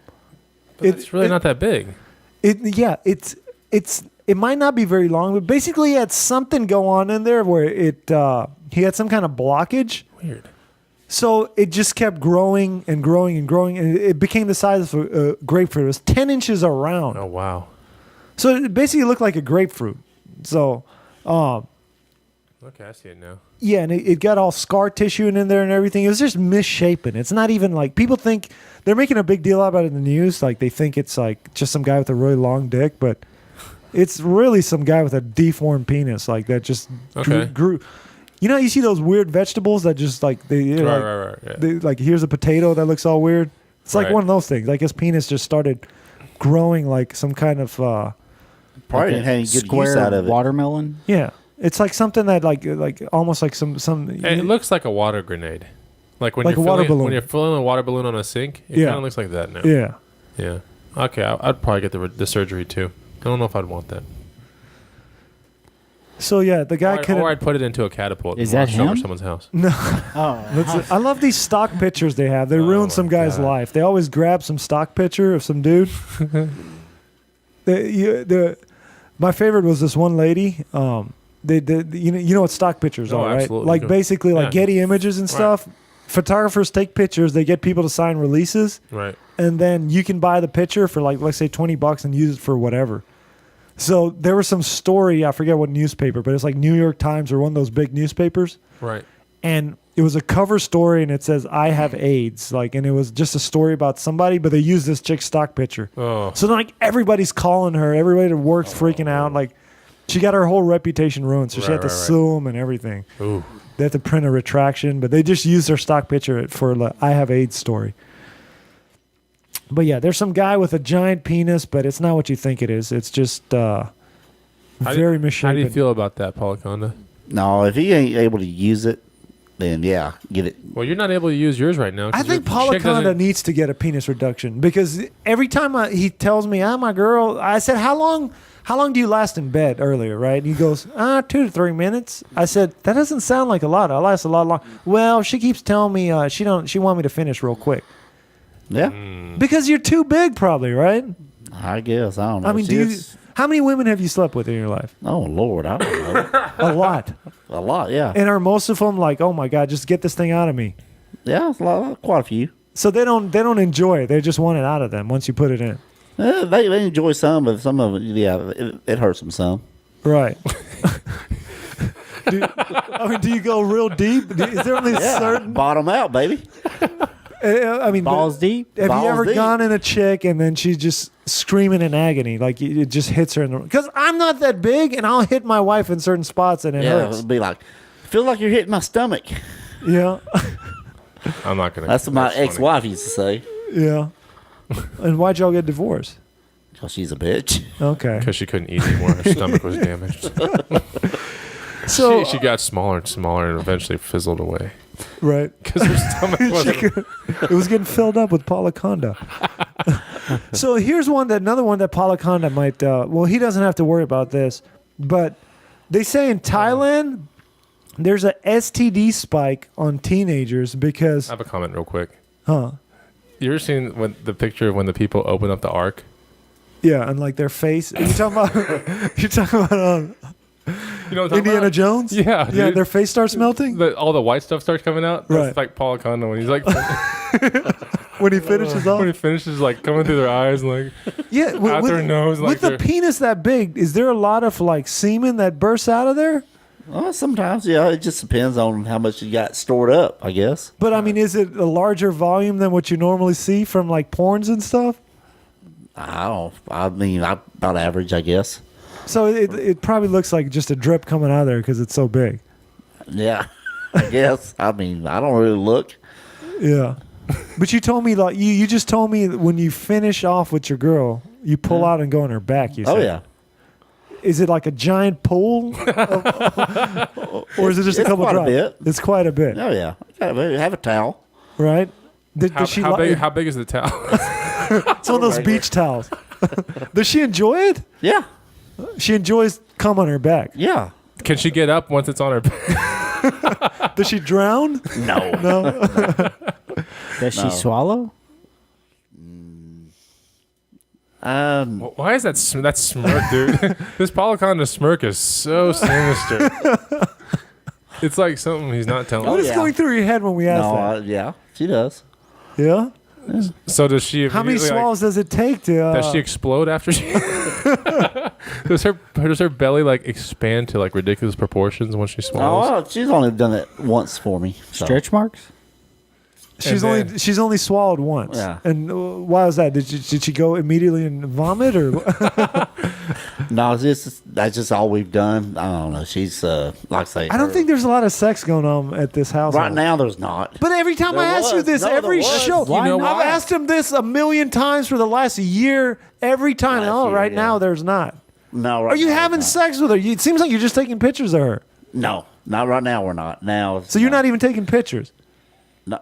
It's really not that big. It might not be very long, but basically he had something go on in there where he had some kind of blockage. Weird. So it just kept growing and growing and growing, and it became the size of a grapefruit. It was 10 inches around. Oh, wow. So it basically looked like a grapefruit. So, okay, I see it now. Yeah, and it got all scar tissue in there and everything. It was just misshapen. It's not even like, people think, they're making a big deal about it in the news. Like, they think it's like just some guy with a really long dick, but it's really some guy with a deformed penis, like that just grew. You know, you see those weird vegetables that just like right. Yeah. Like here's a potato that looks all weird. It's like one of those things. Like his penis just started growing like some kind of probably didn't have any good use out of it. Watermelon. Yeah, it's like something that like almost like some. It looks like a water grenade, like when like you're filling when you're filling a water balloon on a sink. It kind of looks like that now. Yeah. Yeah. Okay, I'd probably get the surgery too. I don't know if I'd want that. So yeah, the guy could. Or I'd put it into a catapult. Is that him? Over someone's house. No. Oh, I love these stock pictures they have. They ruin some guy's life. They always grab some stock picture of some dude. My favorite was this one lady. You know what stock pictures are, right? Absolutely. Like basically like Getty Images and stuff. Right. Photographers take pictures. They get people to sign releases. Right. And then you can buy the picture for like, let's say $20 and use it for whatever. So there was some story, I forget what newspaper, but it's like New York Times or one of those big newspapers. Right. And it was a cover story and it says, I have AIDS. Like, and it was just a story about somebody, but they used this chick's stock picture. Oh. So like everybody's calling her, everybody that works freaking out. Like she got her whole reputation ruined. So she had to sue them and everything. Ooh. They had to print a retraction, but they just used their stock picture for the I have AIDS story. But yeah, there's some guy with a giant penis, but it's not what you think it is. It's just very misshapen. How do you feel about that, Paul Conda? No, if he ain't able to use it, then yeah, get it. Well, you're not able to use yours right now. I think Paula Conda needs to get a penis reduction because every time he tells me, my girl, I said, how long do you last in bed earlier, right? And he goes, 2 to 3 minutes. I said, that doesn't sound like a lot. I last a lot longer. Well, she keeps telling me she want me to finish real quick. Yeah. Because you're too big probably, right? I guess. I don't know. I mean, how many women have you slept with in your life? Oh, Lord. I don't know. A lot. A lot, yeah. And are most of them like, oh, my God, just get this thing out of me? Yeah, quite a few. So they don't enjoy it. They just want it out of them once you put it in. They enjoy some, but some of it, yeah, it hurts them some. Right. Do you go real deep? Is there only certain... Bottom out, baby. I mean, balls deep. Have you ever gone in a chick and then she's just screaming in agony, like it just hits her in the? Because I'm not that big, and I'll hit my wife in certain spots, and it hurts. It'll be like, feel like you're hitting my stomach. Yeah. I'm not gonna. That's what my ex-wife used to say. Yeah. And why'd y'all get divorced? Because she's a bitch. Okay. Because she couldn't eat anymore. Her stomach was damaged. So she got smaller and smaller, and eventually fizzled away. Right. Because her stomach wasn't. It was getting filled up with Paula Conda. So here's another one that Paula Conda might. Well, he doesn't have to worry about this, but they say in Thailand there's a STD spike on teenagers because. I have a comment real quick. Huh? You ever seen the picture of when the people open up the ark? Yeah, and like their face. You're talking about. You know Indiana Jones? Yeah, dude. Yeah, their face starts melting? All the white stuff starts coming out? Right. That's like Paula Conda when he's like... when he finishes off? When he finishes, like, coming through their eyes and, like, out their nose. With the penis that big, is there a lot of, like, semen that bursts out of there? Well, sometimes, yeah. It just depends on how much you got stored up, I guess. But, I mean, is it a larger volume than what you normally see from, like, porns and stuff? I mean, about average, I guess. So it probably looks like just a drip coming out of there because it's so big. Yeah, I guess. I mean, I don't really look. Yeah. But you told me, like, you just told me that when you finish off with your girl, You pull out and go on her back. You said. Oh yeah. Is it like a giant pool, or is it just a couple quite drops? a bit. It's quite a bit. Oh yeah. Have a towel. Right? Does she how big is the towel? It's one of those beach towels. Does she enjoy it? Yeah. She enjoys cum on her back. Yeah. Can she get up once it's on her back? Does she drown? No. No. Does she swallow? Why is that smirk, dude? This Polyconda smirk is so sinister. It's like something he's not telling. What is going through your head when we ask that? Yeah, she does. Yeah. So does she? How many swallows does it take to? Does she explode after she? does her belly like expand to like ridiculous proportions when she swallows? Oh, she's only done it once for me. So. Stretch marks? She's only swallowed once. Yeah. And why was that? Did she go immediately and vomit or? No, that's just all we've done. I don't know. She's like I say. I don't think there's a lot of sex going on at this house. Right now, there's not. But every time I ask you this, every show, I've asked him this a million times for the last year. Every time, right now there's not. No, right. Are you having sex with her? It seems like you're just taking pictures of her. No, not right now. We're not now. So you're not even taking pictures. No,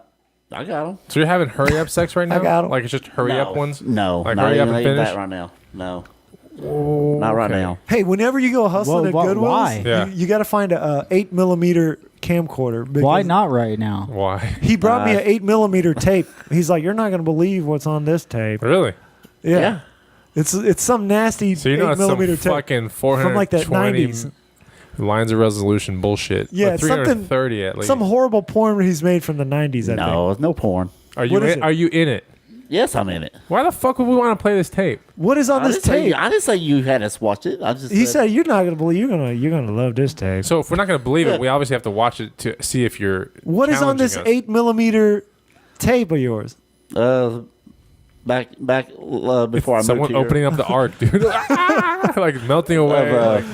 I got them. So you're having hurry up sex right now? I got 'em. Like it's just hurry up ones? No, like not hurry up even and finish. that right now. No. Not right now. Hey, whenever you go hustling at Goodwill's, why? you got to find a 8mm camcorder. Why not right now? Why? He brought me an 8mm tape. He's like, you're not going to believe what's on this tape. Really? Yeah. It's some nasty So you know it's 8mm some tape fucking 420 from like the 90s. lines of resolution bullshit. Yeah, Or 330 at least. Some horrible porn he's made from the 90s. No, it's no porn. Are you in it? Yes, I'm in it. Why the fuck would we want to play this tape? What is on this tape? I didn't say you had us watch it. He said you're not going to believe. You're gonna love this tape. So if we're not going to believe it, we obviously have to watch it to see if you're. What is on this 8mm tape of yours? Back before I moved someone here. opening up the ark, dude, like melting away.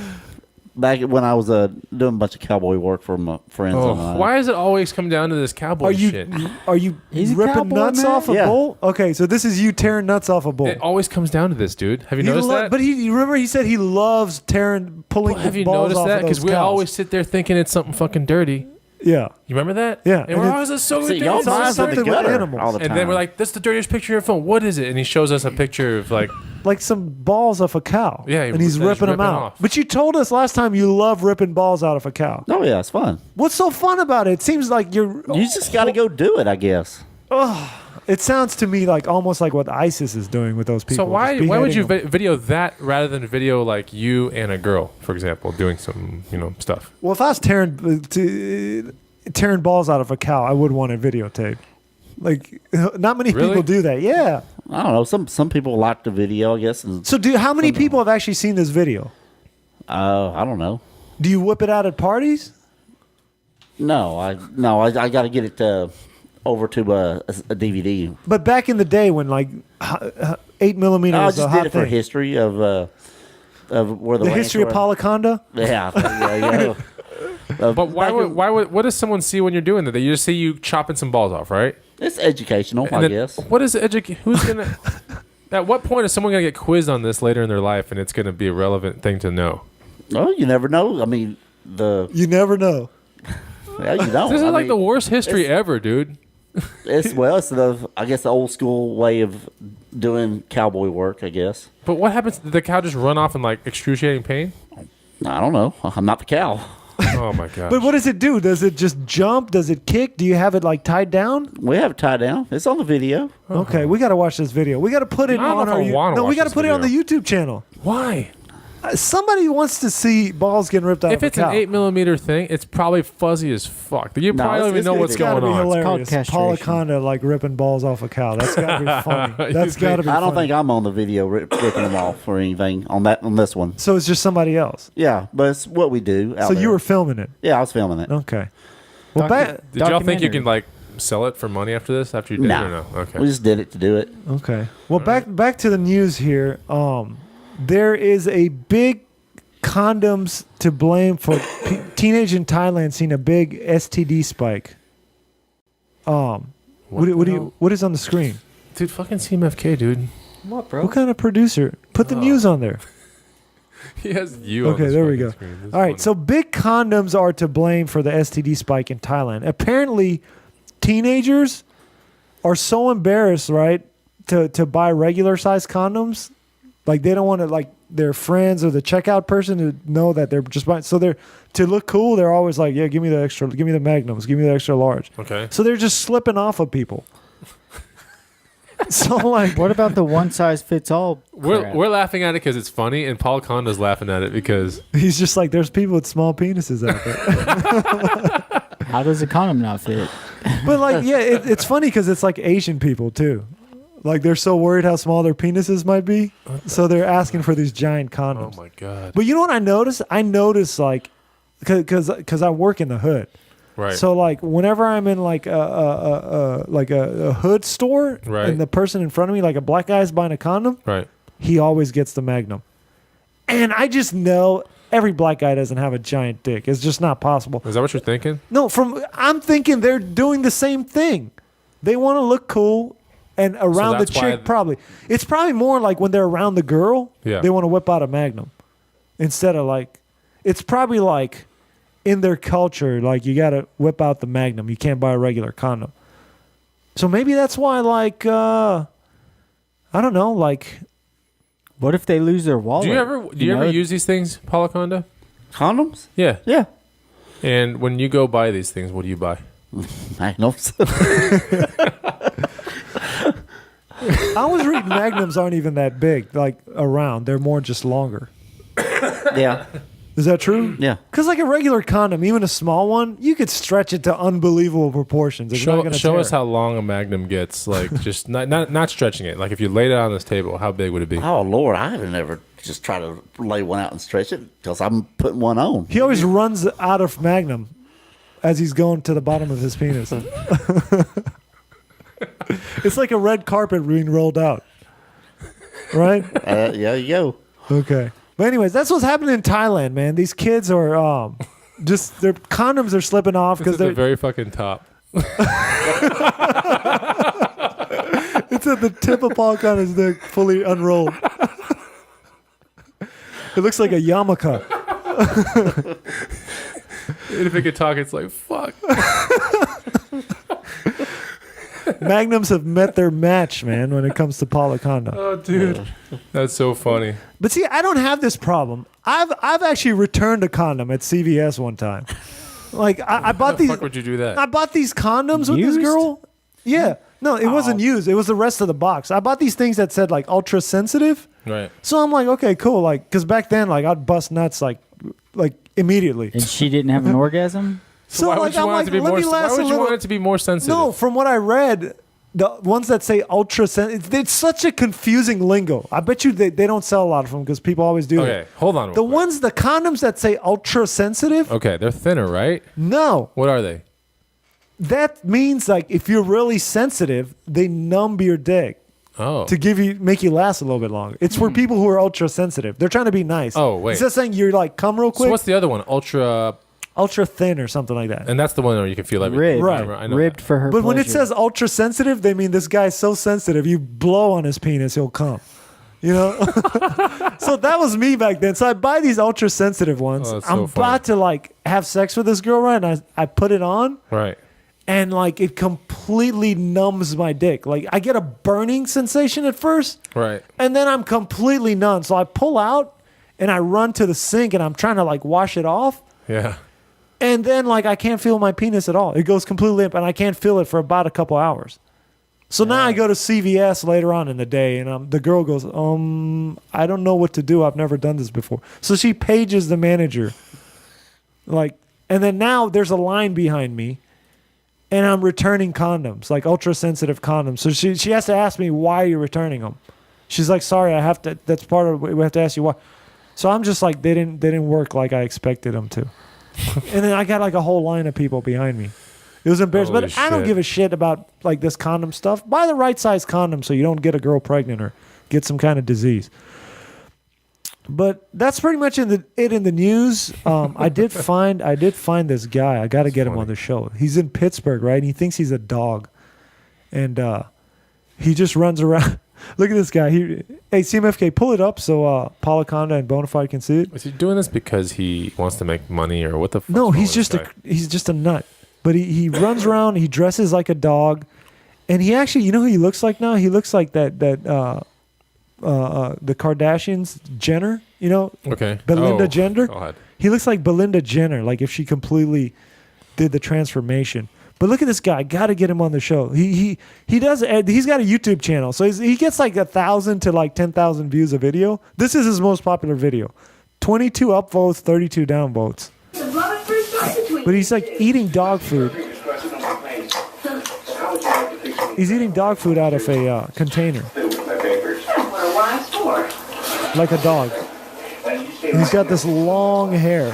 Back when I was doing a bunch of cowboy work for my friends. Why does it always come down to this cowboy shit? Are you He's a ripping cowboy, nuts man. off a bull? Okay, so this is you tearing nuts off a bull. It always comes down to this, dude. Have you noticed that? But you remember he said he loves pulling Have you balls noticed off that? of those Because we cows. always sit there thinking it's something fucking dirty. Yeah. You remember that? Yeah. And we're always just so See, y'all ridiculous. minds in the something with gutter animals. all the time. And then we're like, "That's the dirtiest picture of your phone. What is it?" And he shows us a picture of like some balls off a cow. Yeah, and he's ripping them out. off. But you told us last time you love ripping balls out of a cow. Oh yeah, it's fun. What's so fun about it? It seems like You just got to go do it, I guess. It sounds to me like almost like what ISIS is doing with those people. So why just would you beheading them. video that rather than video like you and a girl, for example, doing some stuff? Well, if I was tearing balls out of a cow, I would want it videotaped. Like, not many Really? people do that. Yeah. I don't know. Some people like the video, I guess. And, So, how many people have actually seen this video? I don't know. Do you whip it out at parties? No, I got to get it over to a DVD. But back in the day when like 8mm No, I was a just hot did it for thing. history of where the History of Polyconda? Yeah. But why would what does someone see when you're doing that? You just see you chopping some balls off, right? It's educational, And I then guess. What is who's gonna? At what point is someone gonna get quizzed on this later in their life, and it's gonna be a relevant thing to know? Oh, you never know. I mean, You never know. well, you don't. This is I like mean, the worst history ever, dude. it's I guess the old school way of doing cowboy work, I guess. But what happens? Did the cow just run off in like excruciating pain? I don't know. I'm not the cow. Oh my god! But what does it do? Does it just jump? Does it kick? Do you have it like tied down? We have it tied down. It's on the video. Okay, we got to watch this video. We got to put it I don't on know if I wanna No, we watch got to this put it on the video. YouTube channel. Why? Somebody wants to see balls getting ripped out If of a it's an cow. 8mm thing, it's probably fuzzy as fuck. You probably don't even know what's It's got to going be on. hilarious. called castration. Polyconda like ripping balls off a cow. That's got to be funny. That's got to be I don't funny. think I'm on the video ripping them off or anything on this one. So it's just somebody else. Yeah, but it's what we do. Out So there. you were filming it. Yeah, I was filming it. Okay. Well, back. Did y'all think you Documentary. can like sell it for money after this? After you did it or no? Okay. We just did it to do it. Okay. Well, back to the news here. There is a big condoms to blame for teenage in Thailand seeing a big STD spike. What is on the screen? Dude, fucking CMFK, dude. What, bro? What kind of producer? Put the news on there. He has you. Okay, on there we go. All right, funny. so big condoms are to blame for the STD spike in Thailand. Apparently, teenagers are so embarrassed, right, to buy regular size condoms. Like they don't want to, like their friends or the checkout person to know that they're just buying. So they're to look cool. They're always like, yeah, give me the extra, give me the magnums, give me the extra large. Okay. So they're just slipping off of people. So like, What about the one size fits all? We're laughing at it because it's funny, and Paul Conda's laughing at it because he's just like, there's people with small penises out there. How does a condom not fit? But like, yeah, it's funny because it's like Asian people too. Like they're so worried how small their penises might be, so they're asking for these giant condoms. oh my god. But you know what I noticed? I noticed like, because I work in the hood. Right. So like whenever I'm in like a hood store, Right. and the person in front of me, like a black guy, is buying a condom, Right. he always gets the Magnum. And I just know every black guy doesn't have a giant dick. It's just not possible. Is that what you're thinking? No, I'm thinking they're doing the same thing. They want to look cool, and around the that's why chick probably. It's probably more like when they're around the girl, Yeah. they want to whip out a Magnum instead of like. It's probably like in their culture, like you got to whip out the Magnum. You can't buy a regular condom. So maybe that's why, like, I don't know, like. What if they lose their wallet? Do you ever use these things, Paula Conda? Condoms? Yeah. Yeah. And when you go buy these things, what do you buy? Magnums. I always read Magnums aren't even that big, like around. They're more just longer. Yeah. Is that true? Yeah. Because like a regular condom, even a small one, you could stretch it to unbelievable proportions. It's not gonna Show tear. us how long a Magnum gets. Like just not stretching it. Like if you laid it on this table, how big would it be? Oh, Lord, I haven't ever just tried to lay one out and stretch it because I'm putting one on. He always runs out of Magnum as he's going to the bottom of his penis. It's like a red carpet being rolled out. Right? Yeah, you go. Okay. But anyways, that's what's happening in Thailand, man. These kids are just their condoms are slipping off Because because they're they're very fucking top. it's at the tip of Paul Connor's dick, fully unrolled. It looks like a yarmulke. And if it could talk, it's like fuck. Magnums have met their match, man, when it comes to Paula Conda. Oh, dude, that's so funny. But see, I don't have this problem. I've actually returned a condom at CVS one time. Like I bought these. How the fuck would you do that? I bought these condoms with this girl. Yeah, no, it wasn't used. It was the rest of the box. I bought these things that said like ultra sensitive. Right. So I'm like, okay, cool. Like, because back then, like I'd bust nuts like immediately. And she didn't have an orgasm? So why like would you I'm want like, it to be let more? me Why last a would you little. want it to be more sensitive? No, from what I read, the ones that say ultra sensitive, it's such a confusing lingo. I bet you they don't sell a lot of them because people always do. Okay, hold on. The condoms that say ultra sensitive. Okay, they're thinner, right? No. What are they? That means like if you're really sensitive, they numb your dick. Oh. To make you last a little bit longer. It's for people who are ultra sensitive. They're trying to be nice. Oh, wait. It's just saying you're like come real quick. So what's the other one? Ultra thin or something like that. And that's the one where you can feel everything. Ribbed. Right. I know Ribbed that. for her But when it pleasure. says ultra sensitive, they mean this guy's so sensitive. You blow on his penis, he'll come. You know? So that was me back then. So I buy these ultra sensitive ones. Oh, that's I'm so about to like have sex with this girl, right? And I put it on. Right. And like it completely numbs my dick. Like I get a burning sensation at first. Right. And then I'm completely numb. So I pull out and I run to the sink and I'm trying to like wash it off. Yeah. And then like I can't feel my penis at all. It goes completely limp and I can't feel it for about a couple hours. So now I go to CVS later on in the day and the girl goes, I don't know what to do. I've never done this before. So she pages the manager. Like, and then now there's a line behind me and I'm returning condoms, like ultra sensitive condoms. So she has to ask me, why are you returning them? She's like, sorry, I have to, that's part of it. We have to ask you why. So I'm just like, they didn't work like I expected them to. And then I got like a whole line of people behind me. It was embarrassing. Holy But I don't shit. give a shit about like this condom stuff. Buy the right size condom so you don't get a girl pregnant or get some kind of disease. But that's pretty much in the news. I did find this guy. I got to get him on the show. He's in Pittsburgh, right? And he thinks he's a dog, and he just runs around. Look at this guy. Hey, CMFK, pull it up so Palaconda and Bonafide can see it. Is he doing this because he wants to make money or what the fuck? No, he's just a nut. But he runs around. He dresses like a dog, and he actually, you know who he looks like now? He looks like that the Kardashians, Jenner. You know, okay, Belinda Jenner. God. He looks like Belinda Jenner, like if she completely did the transformation. But look at this guy. Got to get him on the show. He does. He's got a YouTube channel, so he gets like 1,000 to like 10,000 views a video. This is his most popular video. 22 upvotes, 32 downvotes. But he's like eating dog food. He's eating dog food out of a container, like a dog. And he's got this long hair.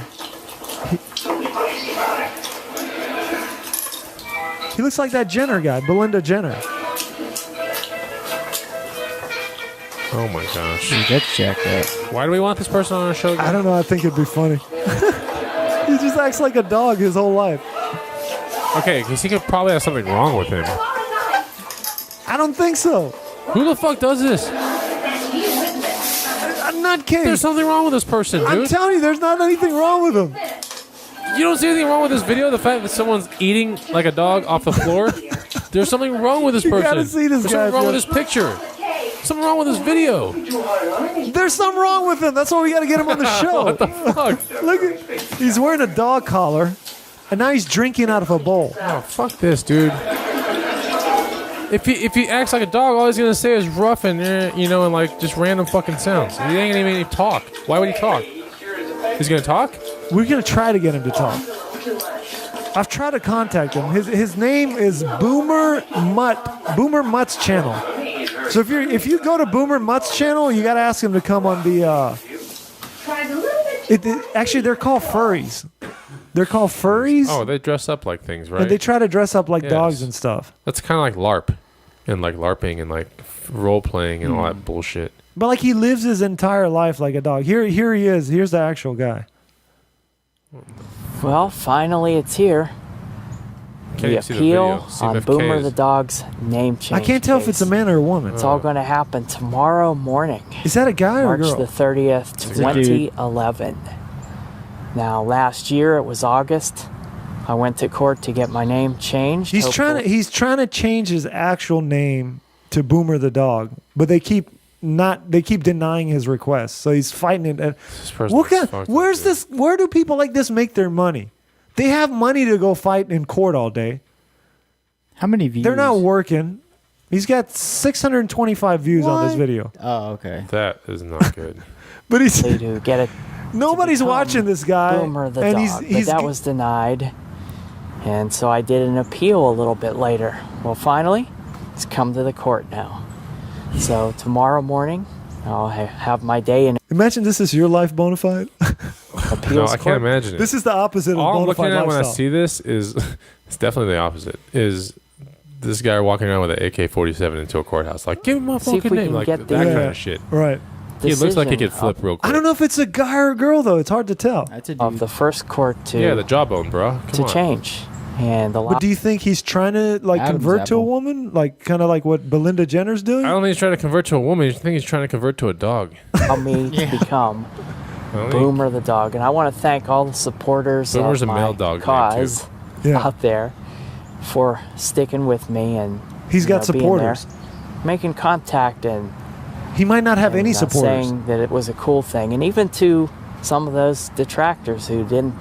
He looks like that Jenner guy, Belinda Jenner. Oh my gosh. That's jacked up. Why do we want this person on our show again? I don't know. I think it'd be funny. He just acts like a dog his whole life. Okay, because he could probably have something wrong with him. I don't think so. Who the fuck does this? I'm not kidding. There's something wrong with this person, dude. I'm telling you, there's not anything wrong with him. You don't see anything wrong with this video? The fact that someone's eating like a dog off the floor? There's something wrong with this person. You gotta see this There's guy. something wrong with this picture. Something wrong with this video. There's something wrong with him. That's why we gotta get him on the show. What the fuck? Look at, he's wearing a dog collar, and now he's drinking out of a bowl. Oh, fuck this, dude. If he acts like a dog, all he's gonna say is rough and and like just random fucking sounds. He ain't gonna even talk. Why would he talk? He's gonna talk? We're gonna try to get him to talk. I've tried to contact him. His name is Boomer Mutt. Boomer Mutt's channel. So if you go to Boomer Mutt's channel, you gotta ask him to come on the. Actually, they're called furries. They're called furries. Oh, they dress up like things, right? And they try to dress up like Yes. dogs and stuff. That's kind of like LARP, and like LARPing and like role playing and all that bullshit. But like he lives his entire life like a dog. Here he is. Here's the actual guy. Well, finally it's here. Can't The you see the appeal video? See on if Boomer K's- the dog's name change. I can't tell if it's a case. man or a woman. It's all going to happen tomorrow morning. Is that a guy or a March girl? the 30th, It's a dude. 2011. Now, last year it was August. I went to court to get my name changed. He's trying to change his actual name to Boomer the dog, but they keep denying his request. So he's fighting it. This person What is kind, fucked up, where's dude. this? Where do people like this make their money? They have money to go fight in court all day. How many views? They're not working. He's got 625 views on this What? video, Oh, okay. That is not good. but he's to get it. nobody's become watching this guy. Boomer the and dog, but that was denied. And so I did an appeal a little bit later. Well, finally, it's come to the court now. So tomorrow morning, I'll have my day in Imagine this is your life, Bonafide. appeals No, I court. can't imagine it. This is the opposite of All I'm looking Bonafide at when I Lifestyle. see this is it's definitely the opposite. Is this guy walking around with an AK-47 into a courthouse? Like, give him my See if fucking we name, can like get that the- kind of shit. Right. He looks like he could decision flip real quick. I don't know if it's a guy or a girl though. It's hard to tell. That's a dude. of the first court to Yeah, the jawbone, bro. Come to on. change. And the But do you think he's trying to like Adam's convert to a apple. woman, like kind of like what Belinda Jenner's doing? I don't think he's trying to convert to a woman. I think he's trying to convert to a dog. allow me to become I don't think- Boomer the dog. And I want to thank all the supporters Boomer's of a my male dog name, cause too. Yeah. out there for sticking with me and He's got being supporters. there, making contact and He might not have any and, supporters. saying that it was a cool thing. And even to some of those detractors who didn't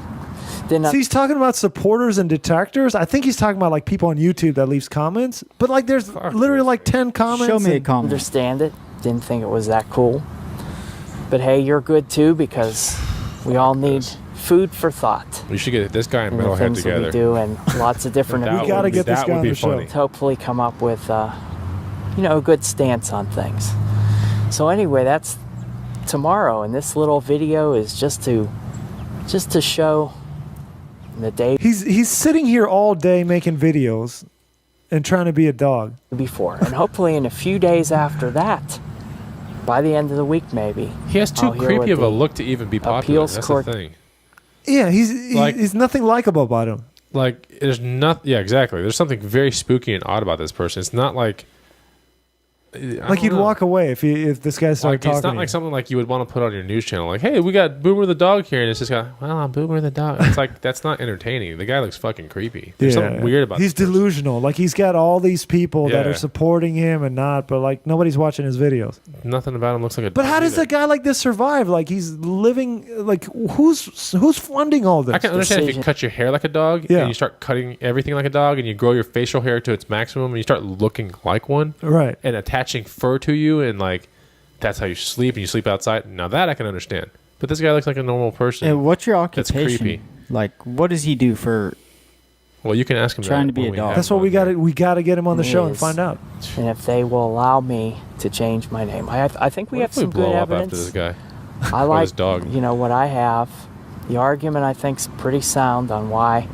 See, he's talking about supporters and detractors. I think he's talking about like people on YouTube that leaves comments. But like, there's literally like 10 comments. Show me a and- comment. understand it. Didn't think it was that cool. But hey, you're good too because we all need food for thought. We should get this guy and And the Metalhead things that we together. do and lots of different That We gotta would be- get this that guy would on be the show. funny. to hopefully come up with a good stance on things. So anyway, that's tomorrow, and this little video is just to show the day He's sitting here all day making videos and trying to be a dog. before, and hopefully in a few days after that, by the end of the week maybe. He has too I'll hear creepy what of a the look to even be popular. appeals That's court- the thing. Yeah, he's nothing likable about him. Like, there's not. Yeah, exactly. There's something very spooky and odd about this person. It's not like Like he'd walk away if this guy started talking. It's not like something like you would want to put on your news channel. Like, hey, we got Boomer the dog here, and it's just got, well, I'm Boomer the dog. It's like that's not entertaining. The guy looks fucking creepy. There's something weird about. He's delusional. Like he's got all these people that are supporting him and not, but like nobody's watching his videos. Nothing about him looks like a. But how does a guy like this survive? Like he's living. Like who's funding all this? I can understand if you cut your hair like a dog and you start cutting everything like a dog and you grow your facial hair to its maximum and you start looking like one, right? And attaching fur to you and like that's how you sleep and you sleep outside. Now that I can understand. But this guy looks like a normal person. And what's your occupation? That's creepy. Like, what does he do for? Well, you can ask him. Trying to be a dog. That's what we got. We got to get him on the show and find out. And if they will allow me to change my name, I think we have some good evidence. After this guy? I like his dog. You know what I have. The argument I think is pretty sound on why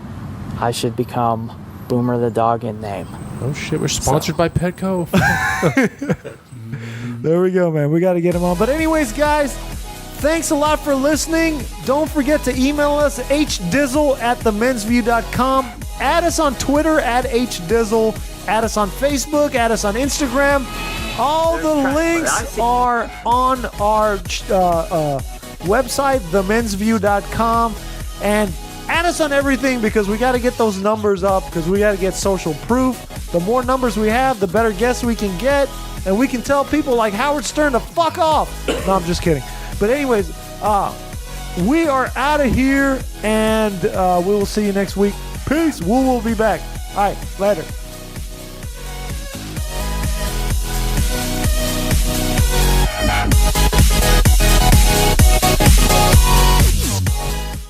I should become Boomer the dog in name. Oh shit! We're sponsored by Petco. There we go, man. We got to get him on. But anyways, guys, thanks a lot for listening. Don't forget to email us hdizzle@themensview.com. Add us on Twitter @hdizzle. Add us on Facebook. Add us on Instagram. All the links are on our website, themensview.com. And add us on everything because we got to get those numbers up because we got to get social proof. The more numbers we have, the better guests we can get. And we can tell people like Howard Stern to fuck off. No, I'm just kidding. But anyways, we are out of here, and we will see you next week. Peace. We will be back. All right, later.